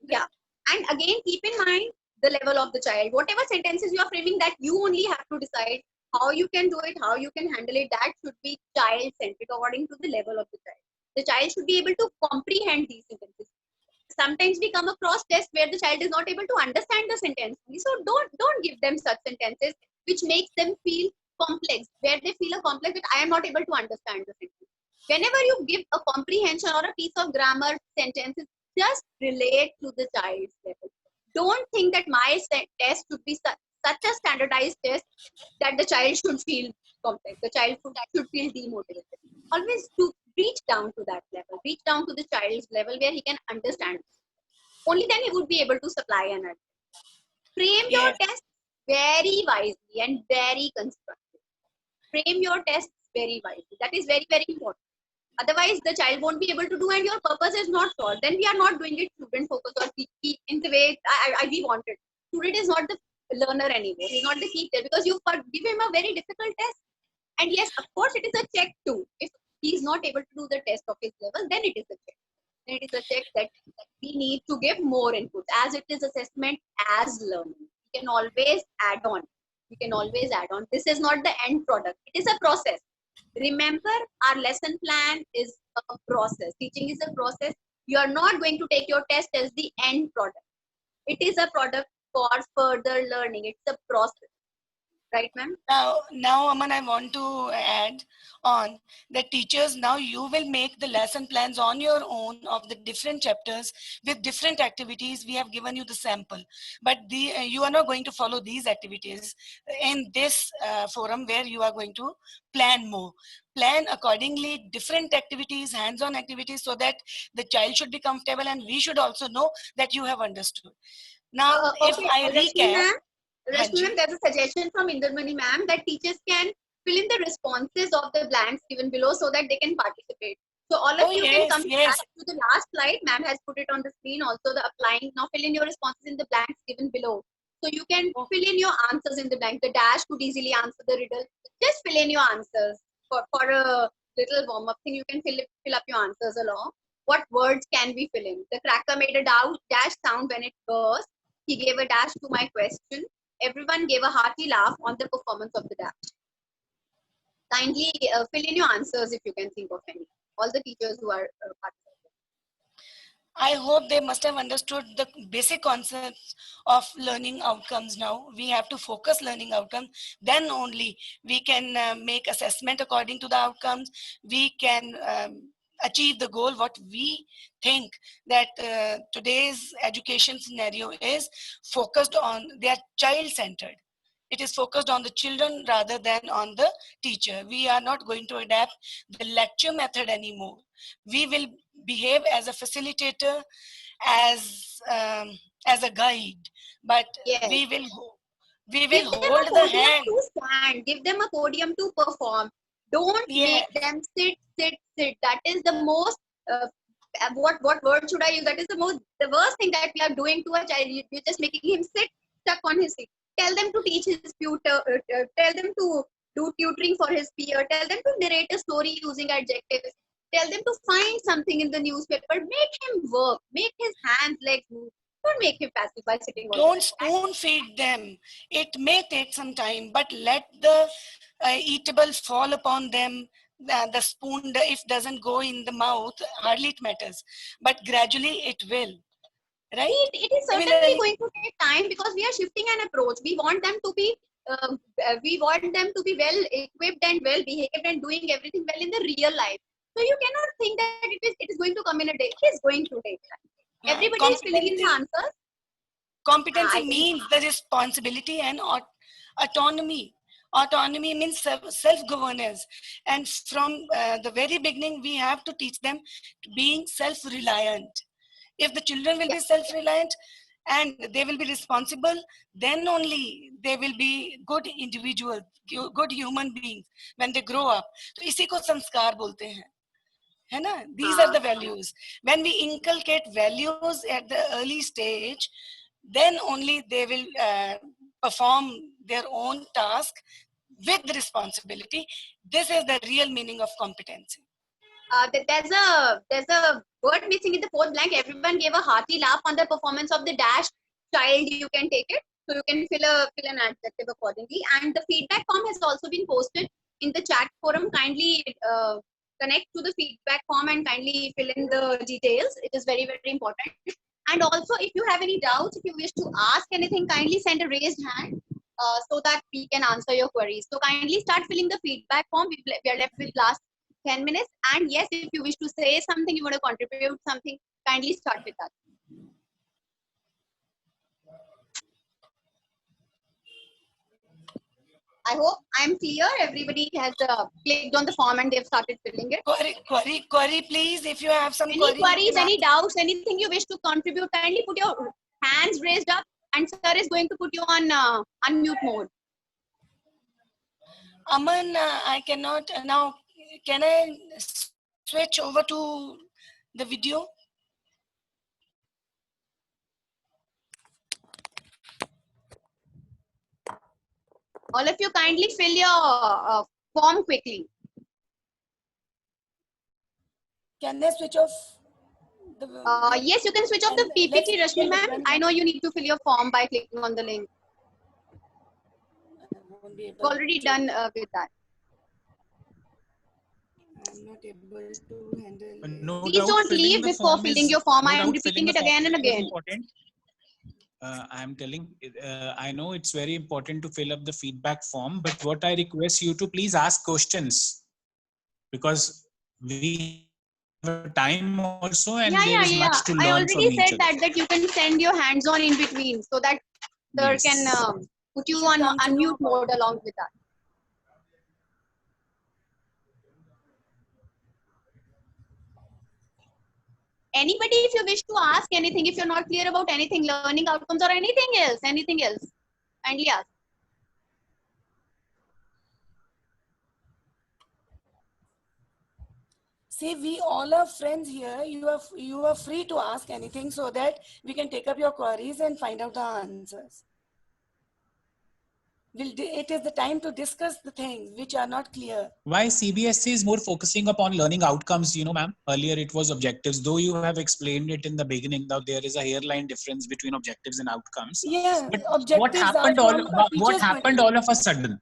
B: Yeah, and again, keep in mind the level of the child. Whatever sentences you are framing, that you only have to decide how you can do it, how you can handle it. That should be child-centric according to the level of the child. The child should be able to comprehend these sentences. Sometimes we come across tests where the child is not able to understand the sentence. So don't give them such sentences which makes them feel complex, where they feel a complex that I am not able to understand the sentence. Whenever you give a comprehension or a piece of grammar sentences, just relate to the child's level. Don't think that my test should be such a standardized test that the child should feel complex. The child should feel demotivated. Always to reach down to that level, reach down to the child's level where he can understand. Only then he would be able to supply an answer. Frame your tests very wisely and very constructive. Frame your tests very wisely. That is very, very important. Otherwise, the child won't be able to do, and your purpose is not solved. Then we are not doing it student focus or in the way we wanted. Student is not the learner anymore. He's not the teacher, because you give him a very difficult test. And yes, of course, it is a check too. If he is not able to do the test of his level, then it is a check. Then it is a check that we need to give more input. As it is assessment as learning, we can always add on. We can always add on. This is not the end product. It is a process. Remember, our lesson plan is a process. Teaching is a process. You are not going to take your test as the end product. It is a product for further learning. It's a process. Right, ma'am?
A: Now, Aman, I want to add on that teachers, now you will make the lesson plans on your own of the different chapters with different activities. We have given you the sample, but you are not going to follow these activities in this forum where you are going to plan more. Plan accordingly different activities, hands-on activities, so that the child should be comfortable and we should also know that you have understood. Now, if
B: Okay,
A: I
B: Rashmi
A: recap,
B: ma'am, Rashmi
A: Hanji.
B: ma'am, there's a suggestion from Indermani ma'am that teachers can fill in the responses of the blanks given below so that they can participate. So all of
A: Oh,
B: you can
A: yes,
B: come
A: yes.
B: back to the last slide. Ma'am has put it on the screen. Also the applying. Now fill in your responses in the blanks given below. So you can fill in your answers in the blank. The dash could easily answer the riddle. Just fill in your answers for a little warm up thing. You can fill up your answers along. What words can we fill in? The cracker made a dash sound when it burst. He gave a dash to my question. Everyone gave a hearty laugh on the performance of the dash. Kindly fill in your answers if you can think of any. All the teachers who are participating.
A: I hope they must have understood the basic concepts of learning outcomes now. We have to focus learning outcomes. Then only we can make assessment according to the outcomes. We can achieve the goal what we think that today's education scenario is focused on, they are child-centered. It is focused on the children rather than on the teacher. We are not going to adapt the lecture method anymore. We will behave as a facilitator, as a guide, but
B: Yes.
A: we
B: Give
A: will
B: them a
A: hold the
B: podium
A: hand.
B: to stand. Give them a podium to perform. Don't
A: Yes.
B: make them sit. That is the most. What word should I use? That is the worst thing that we are doing to a child. You're just making him sit stuck on his seat. Tell them to teach his tutor. Tell them to do tutoring for his peer. Tell them to narrate a story using adjectives. Tell them to find something in the newspaper. Make him work. Make his hands, legs move. Don't make him passive by sitting on the
A: Don't
B: bench.
A: spoon feed them. It may take some time, but let the eatable fall upon them. The spoon, if doesn't go in the mouth, hardly it matters. But gradually it will, right?
B: It is certainly
A: Similarly,
B: going to take time because we are shifting an approach. We want them to be well equipped and well behaved and doing everything well in the real life. So you cannot think that it is going to come in a day. It is going to take time. Everybody is filling in the answers.
A: competency
B: I think
A: means the responsibility and autonomy. Autonomy means self-governance. And from the very beginning, we have to teach them being self-reliant. If the children will
B: yeah.
A: be self-reliant and they will be responsible, then only they will be good individuals, good human beings when they grow up. तो इसी को संस्कार बोलते हैं, है ना? These are the values. When we inculcate values at the early stage, then only they will perform their own task with responsibility. This is the real meaning of competency.
B: There's a word missing in the fourth blank. Everyone gave a hearty laugh on the performance of the dash child. You can take it, so you can fill an adjective accordingly. And the feedback form has also been posted in the chat forum. Kindly connect to the feedback form and kindly fill in the details. It is very important. And also, if you have any doubts, if you wish to ask anything, kindly send a raised hand so that we can answer your queries. So kindly start filling the feedback form. We are left with last 10 minutes. And yes, if you wish to say something, you want to contribute something, kindly start with that. I hope I'm clear. Everybody has clicked on the form and they've started filling it.
A: Query, please. If you have some
B: Any queries, any doubts, anything you wish to contribute, kindly put your hands raised up and sir is going to put you on unmute mode.
A: Aman, I cannot now. Can I switch over to the video?
B: All of you kindly fill your form quickly.
A: Can I switch off the?
B: Yes, you can switch off the
A: and let's
B: PPT, Rashmi ma'am.
A: run
B: I know you need to fill your form by clicking on the link.
A: I won't be
B: You've
A: able
B: already
A: to.
B: done with that.
A: I'm not able to handle it.
C: No
B: Please
C: doubt
B: don't
C: filling
B: leave
C: the
B: before
C: form
B: filling
C: is
B: your form.
C: no
B: I am
C: doubt filling
B: repeating
C: the
B: it
C: form
B: again and
C: is very
B: again.
C: important. I'm telling, I know it's very important to fill up the feedback form, but what I request you to please ask questions, because we have time also and there is
B: Yeah.
C: much to
B: I
C: learn from
B: already
C: each
B: said
C: other.
B: that you can send your hands on in between so that sir can
C: Yes.
B: put you
A: Should
B: on
A: come to know
B: unmute
A: about
B: mode along with that. Anybody, if you wish to ask anything, if you're not clear about anything, learning outcomes or anything else, kindly ask.
A: See, we all are friends here. You are free to ask anything so that we can take up your queries and find out the answers. It is the time to discuss the things which are not clear.
C: Why CBSE is more focusing upon learning outcomes, ma'am? Earlier it was objectives, though you have explained it in the beginning that there is a hairline difference between objectives and outcomes.
A: Yeah,
C: But
A: objectives are from a
C: what
A: teacher's point of
C: happened
A: view.
C: all of a sudden?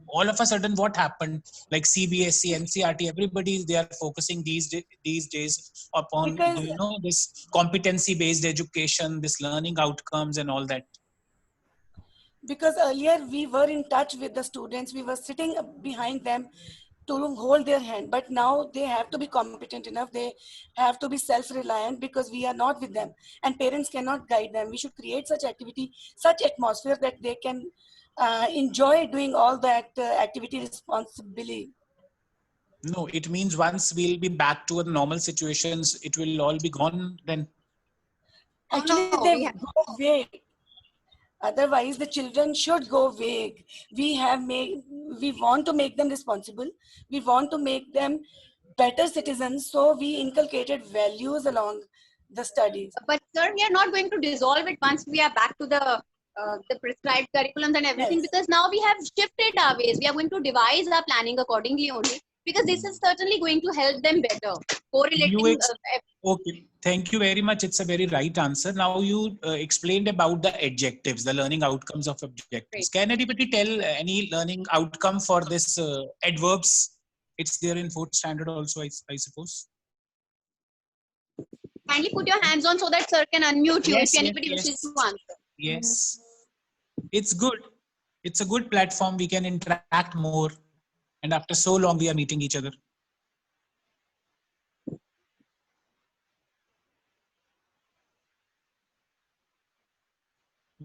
C: All of a sudden what happened? Like CBSE, NCRT, everybody they are focusing these days upon
A: Because
C: this competency based education, this learning outcomes and all that.
A: because earlier we were in touch with the students, we were sitting behind them to hold their hand, but now they have to be competent enough, they have to be self-reliant because we are not with them and parents cannot guide them. We should create such activity, such atmosphere that they can enjoy doing all that activity responsibly.
C: No, it means once we'll be back to a normal situations, it will all be gone then.
A: Actually,
B: No,
A: they
B: we have.
A: go vague. Otherwise, the children should go vague. We want to make them responsible. We want to make them better citizens. So we inculcated values along the studies.
B: But sir, we are not going to dissolve it once we are back to the prescribed curriculums and everything,
A: Yes.
B: because now we have shifted our ways. We are going to devise our planning accordingly only, because this is certainly going to help them better. Correlating.
C: Okay, thank you very much. It's a very right answer. Now you explained about the adjectives, the learning outcomes of objectives.
B: Great.
C: Can anybody tell any learning outcome for this adverbs? It's there in fourth standard also, I suppose.
B: Kindly put your hands on so that sir can unmute you
C: Yes,
B: if anybody
C: yes,
B: wishes to answer.
C: yes. It's good. It's a good platform. We can interact more. And after so long, we are meeting each other.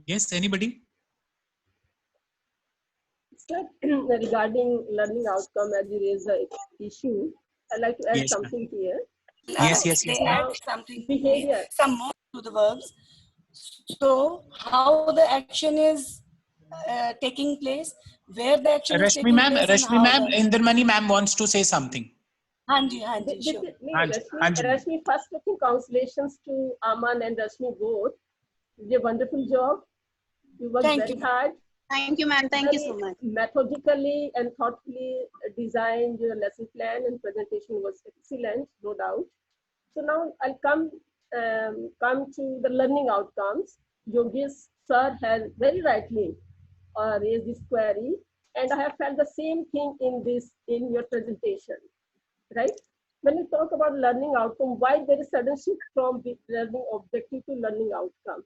C: Yes, anybody?
D: Sir, regarding learning outcome, as you raise the issue, I'd like to add
C: Yes,
D: something here.
C: Yes, yes,
A: They
C: yes.
A: add
D: Now,
A: something,
D: behavior.
A: some more to the verbs. So how the action is taking place, where the action is taking place, and
C: Rashmi
A: how
C: ma'am,
A: the.
C: Indermani ma'am wants to say something.
A: Hanji,
D: This
A: sure.
D: is me,
C: Hanji, Hanji.
D: Rashmi, first looking congratulations to Aman and Rashmi both. You did a wonderful job. You worked
A: Thank
D: very
A: you.
D: hard.
B: Thank you, ma'am. Thank you so much.
D: Methodically and thoughtfully designed your lesson plan, and presentation was excellent, no doubt. So now I'll come to the learning outcomes. Yogesh sir has very rightly raised this query, and I have felt the same thing in your presentation, right? When you talk about learning outcome, why there is sudden shift from learning objective to learning outcome?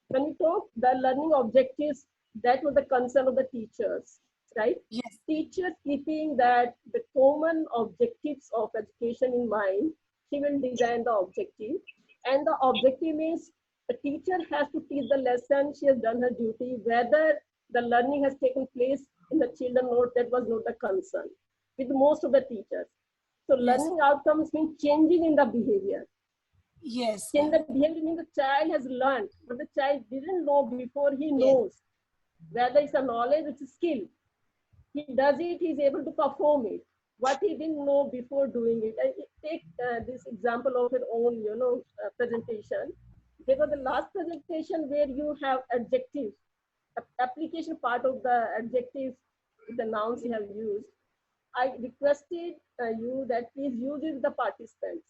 D: When we talk the learning objectives, that was the concern of the teachers, right?
A: Yes.
D: Teachers keeping that the common objectives of education in mind, she will design the objective. And the objective means the teacher has to teach the lesson, she has done her duty, whether the learning has taken place in the children or that was not the concern with most of the teachers. So
A: Yes.
D: learning outcomes mean changing in the behavior.
A: Yes.
D: Change the behavior means the child has learned, but the child didn't know before he knows. Whether it's a knowledge, it's a skill. He does it, he's able to perform it. What he didn't know before doing it. I take this example of your own, presentation. There was the last presentation where you have adjectives, application part of the adjectives, the nouns you have used. I requested you that please use it with the participants.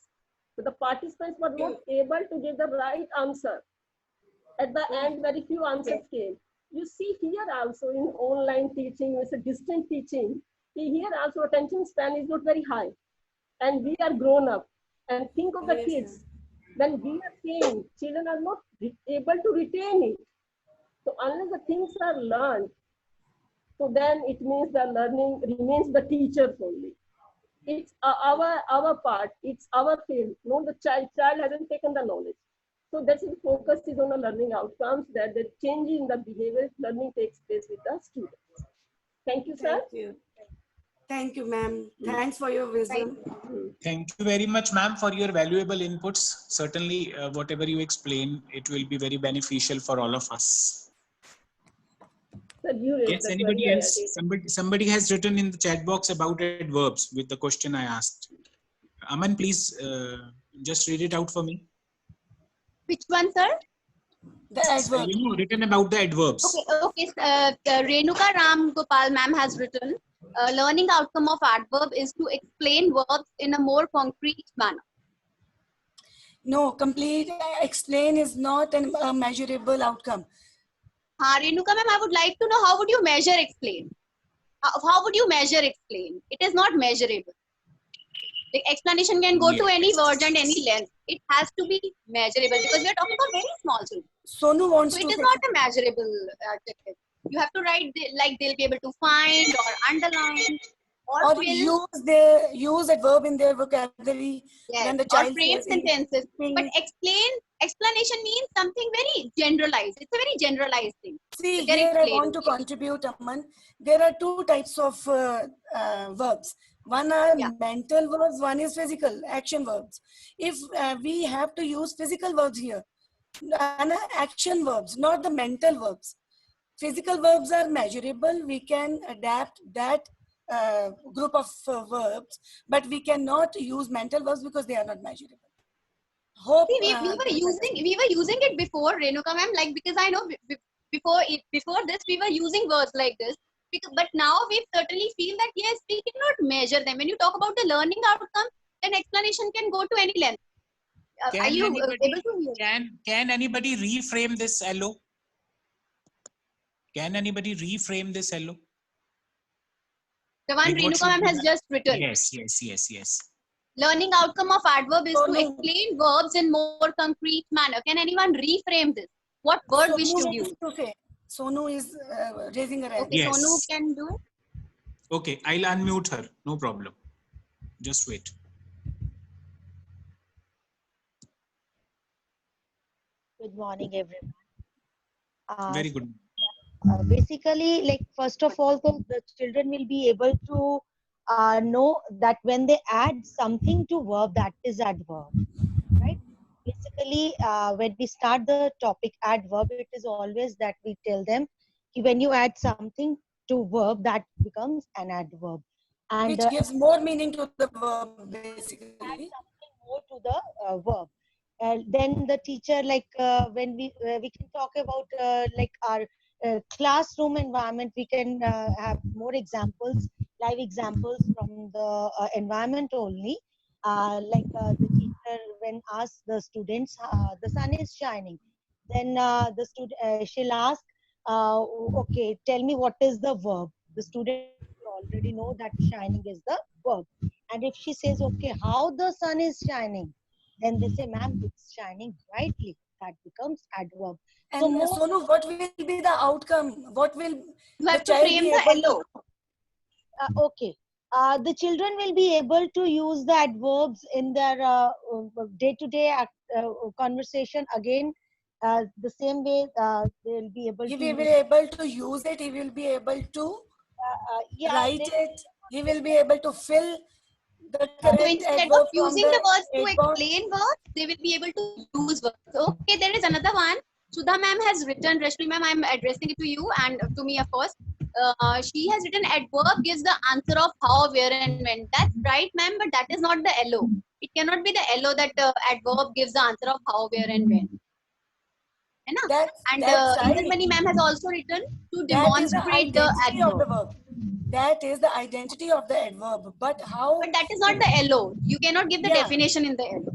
D: But the participants were not able to give the right answer. At the end, very few answers came. You see here also in online teaching, it's a distant teaching. Here also attention span is not very high. And we are grown up. And think of the
A: Yes,
D: kids. When we are saying, children are not able to retain it. So unless the things are learned, so then it means the learning remains the teachers only. It's our part, it's our field. No, the child hasn't taken the knowledge. So that's the focus is on the learning outcomes, that the change in the behavior learning takes place with the students. Thank you, sir.
A: Thank you. Thank you, ma'am. Thanks for your wisdom.
C: Thank you very much, ma'am, for your valuable inputs. Certainly, whatever you explain, it will be very beneficial for all of us.
D: Sir, you raised
C: Yes,
D: the
C: anybody
D: query,
C: else? Somebody has written in the chat box about adverbs with the question I asked. Aman, please just read it out for me.
B: Which one, sir?
A: The adverb.
C: Written about the adverbs.
B: Okay. Renuka Ram Gopal ma'am has written, learning outcome of adverb is to explain verbs in a more concrete manner.
A: No, complete explain is not a measurable outcome.
B: Renuka ma'am, I would like to know, how would you measure explain? How would you measure explain? It is not measurable. The explanation can go to any word and any length. It has to be measurable because we are talking about very small children.
A: Sonu wants
B: So
A: to
B: it is
A: say
B: not a measurable adjective. You have to write like they'll be able to find or underline or fill.
A: use adverb in their vocabulary
B: Yes,
A: when the
B: or
A: child
B: frame
A: says
B: sentences.
A: eating.
B: But explanation means something very generalized. It's a very generalized thing.
A: See,
B: They're
A: here I
B: explaining
A: want to
B: it.
A: contribute, Aman. There are two types of verbs. One are mental verbs, one is physical, action verbs. If we have to use physical verbs here, and action verbs, not the mental verbs. Physical verbs are measurable. We can adapt that group of verbs, but we cannot use mental verbs because they are not measurable. Hope
B: See, we were using it before, Renuka ma'am, like, because I know before this we were using words like this. But now we certainly feel that yes, we cannot measure them. When you talk about the learning outcome, then explanation can go to any length. Are you able to hear?
C: Can anybody reframe this hello? Can anybody reframe this hello?
B: The one Renuka ma'am has just written.
C: Yes.
B: Learning outcome of adverb is to explain verbs in more concrete manner. Can anyone reframe this? What word we should use?
A: Sonu is raising her hand.
B: Okay,
C: Yes.
B: Sonu can do.
C: Okay, I'll unmute her. No problem. Just wait.
E: Good morning, everyone.
C: Very good.
E: Basically, like, first of all, the children will be able to know that when they add something to verb, that is adverb, right? Basically, when we start the topic adverb, it is always that we tell them when you add something to verb, that becomes an adverb. And
A: which gives more meaning to the verb, basically.
E: Add something more to the verb. Then the teacher, like, when we can talk about like our classroom environment, we can have more examples, live examples from the environment only. Like the teacher when asks the students, the sun is shining, then the student she'll ask, okay, tell me what is the verb. The student already know that shining is the verb. And if she says, okay, how the sun is shining, then they say, ma'am, it's shining brightly. That becomes adverb.
A: And
E: So
A: Sonu, what will be the outcome? What will
B: You have
A: the
B: to
A: child
B: frame
A: be
B: the
A: able
B: hello.
E: okay. The children will be able to use the adverbs in their day-to-day conversation. Again, the same way they'll be able
A: He
E: to
A: will be
E: use,
A: able to use it. He will be able to
E: yeah,
A: write it. He will be able to fill the
B: So
A: correct
B: instead
A: adverb
B: of
A: from
B: using the words to
A: adverb.
B: explain words, they will be able to use words. Okay, there is another one. Sudha ma'am has written, Rashmi ma'am, I'm addressing it to you and to me, of course. She has written adverb gives the answer of how, where, and when. That's right, ma'am, but that is not the LO. It cannot be the LO that adverb gives the answer of how, where, and when.
A: That's
B: And
A: right.
B: Indermani ma'am has also written to
A: That is the
B: demonstrate the
A: identity of the
B: adverb.
A: verb. That is the identity of the adverb. But how?
B: But that is not the LO. You cannot give the
A: Yeah.
B: definition in the LO.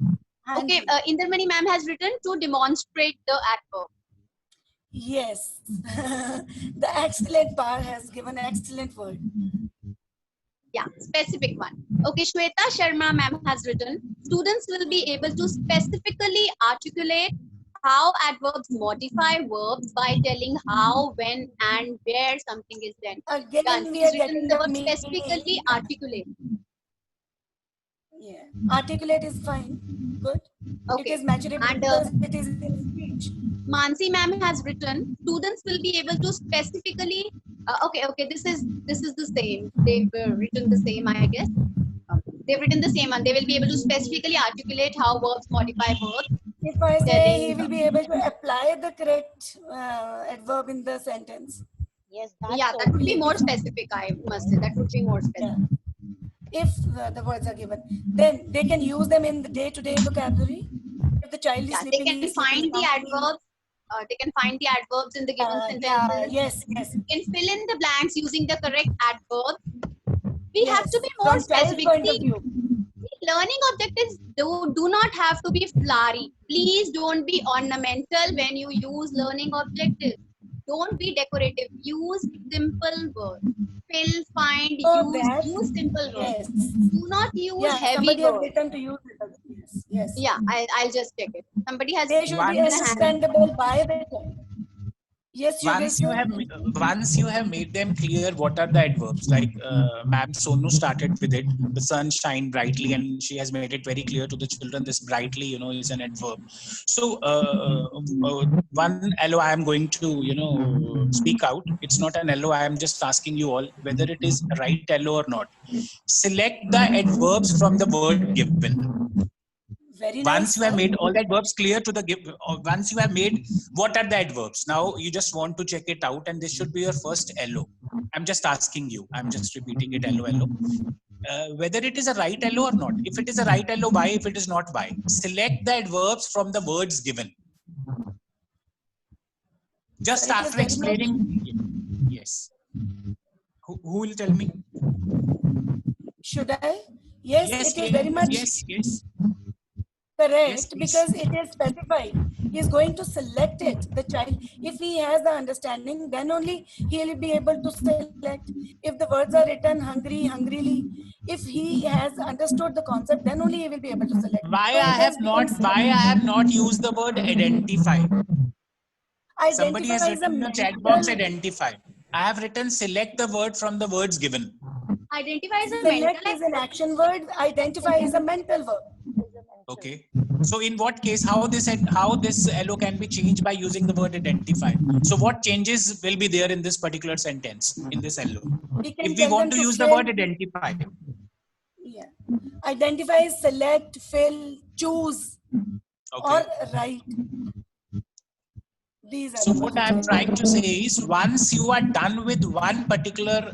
B: Okay, Indermani ma'am has written to demonstrate the adverb.
A: Yes. The excellent bar has given an excellent word.
B: Yeah, specific one. Okay, Shweta Sharma ma'am has written, students will be able to specifically articulate how adverbs modify verbs by telling how, when, and where something is done.
A: Again, we
B: She's
A: are
B: written
A: getting
B: the
A: the
B: word
A: meaning.
B: specifically articulate.
A: Yeah. Articulate is fine. Good. It
B: Okay.
A: is measurable
B: And
A: because it is in speech.
B: Mansi ma'am has written, students will be able to specifically. Okay. This is the same. They've written the same, I guess. They've written the same one. They will be able to specifically articulate how verbs modify verbs.
A: If I say
B: Telling,
A: he will be able to apply the correct adverb in the sentence.
E: Yes, that's
B: yeah, that would be more specific. I must say that would be more specific.
A: Yeah. If the words are given, then they can use them in the day-to-day vocabulary. If the child is
B: Yeah, they
A: sleeping,
B: can
A: he is sleeping
B: find the
A: soundly.
B: adverbs. They can find the adverbs in the given sentences.
A: Yes.
B: You can fill in the blanks using the correct adverb. We
A: Yes.
B: have to be more
A: From child's
B: specific.
A: point of view.
B: Learning objectives do not have to be flowery. Please don't be ornamental when you use learning objectives. Don't be decorative. Use simple words. Fill, find, use simple words.
A: Yes.
B: Do not use heavy
A: somebody has
B: words.
A: written to use it. Yes.
B: Yeah, I'll just check it. Somebody has.
A: They should be understandable by the child. Yes,
C: once you have made them clear what are the adverbs, like ma'am Sonu started with it, the sun shine brightly, and she has made it very clear to the children this brightly, is an adverb. So one LO I am going to speak out. It's not an LO. I am just asking you all whether it is a right LO or not. Select the adverbs from the word given.
A: Very
C: once
A: nice.
C: You have made all the adverbs clear to the once you have made what are the adverbs, now you just want to check it out, and this should be your first LO. I'm just asking you, I'm just repeating it, LO. Whether it is a right LO or not. If it is a right LO, why? If it is not, why? Select the adverbs from the words given. Just after explaining. Yes. Who will tell me?
A: Should I? Yes, it is very much.
C: Yes.
A: Correct, because it is specified. He is going to select it, the child. If he has the understanding, then only he will be able to select. If the words are written hungry, hungrily, if he has understood the concept, then only he will be able to select.
C: Why I have not used the word identify? Somebody has written in the chat box identify. I have written select the word from the words given.
B: Identify is a
A: select is an action word. Identify is a mental verb.
C: Okay. So in what case, how this LO can be changed by using the word identify? So what changes will be there in this particular sentence, in this LO? If we want to use the word identify.
A: Yeah. Identify is select, fill, choose, or write.
C: So what I'm trying to say is, once you are done with one particular,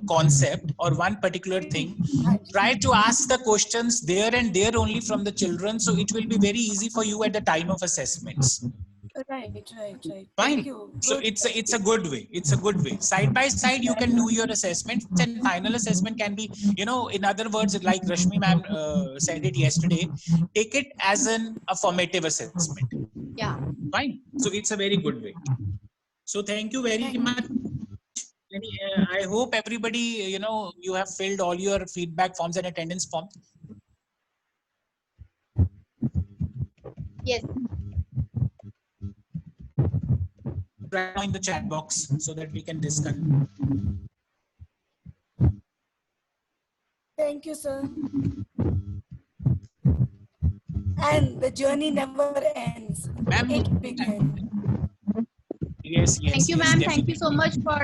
C: concept or one particular thing, try to ask the questions there and there only from the children. So it will be very easy for you at the time of assessments.
A: Right.
C: Fine. So it's a good way. It's a good way. Side by side, you can do your assessment, and final assessment can be, in other words, like Rashmi ma'am said it yesterday, take it as a formative assessment.
B: Yeah.
C: Fine. So it's a very good way. So thank you very much. I hope everybody, you have filled all your feedback forms and attendance forms.
B: Yes.
C: Right now in the chat box so that we can discuss.
A: Thank you, sir. And the journey never ends. It begins.
C: Yes.
B: Thank you, ma'am. Thank you so much for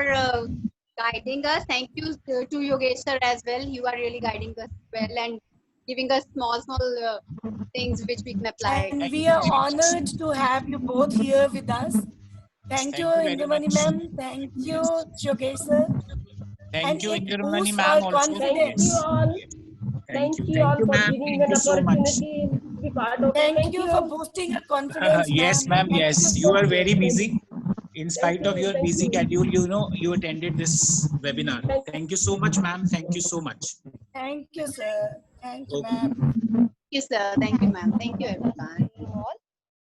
B: guiding us. Thank you to Yogesh sir as well. You are really guiding us well and giving us small things which we can apply.
A: And we are honored to have you both here with us. Thank you, Indermani ma'am. Thank you, Yogesh sir.
C: Thank you, Indermani ma'am.
D: Thank you all. Thank you all for giving an opportunity to be part of it.
A: Thank you for boosting your confidence.
C: Yes, ma'am. Yes, you are very busy. In spite of your busy schedule, you attended this webinar. Thank you so much, ma'am. Thank you so much.
A: Thank you, sir. Thank you, ma'am.
B: you, sir. Thank you, ma'am. Thank you, everyone.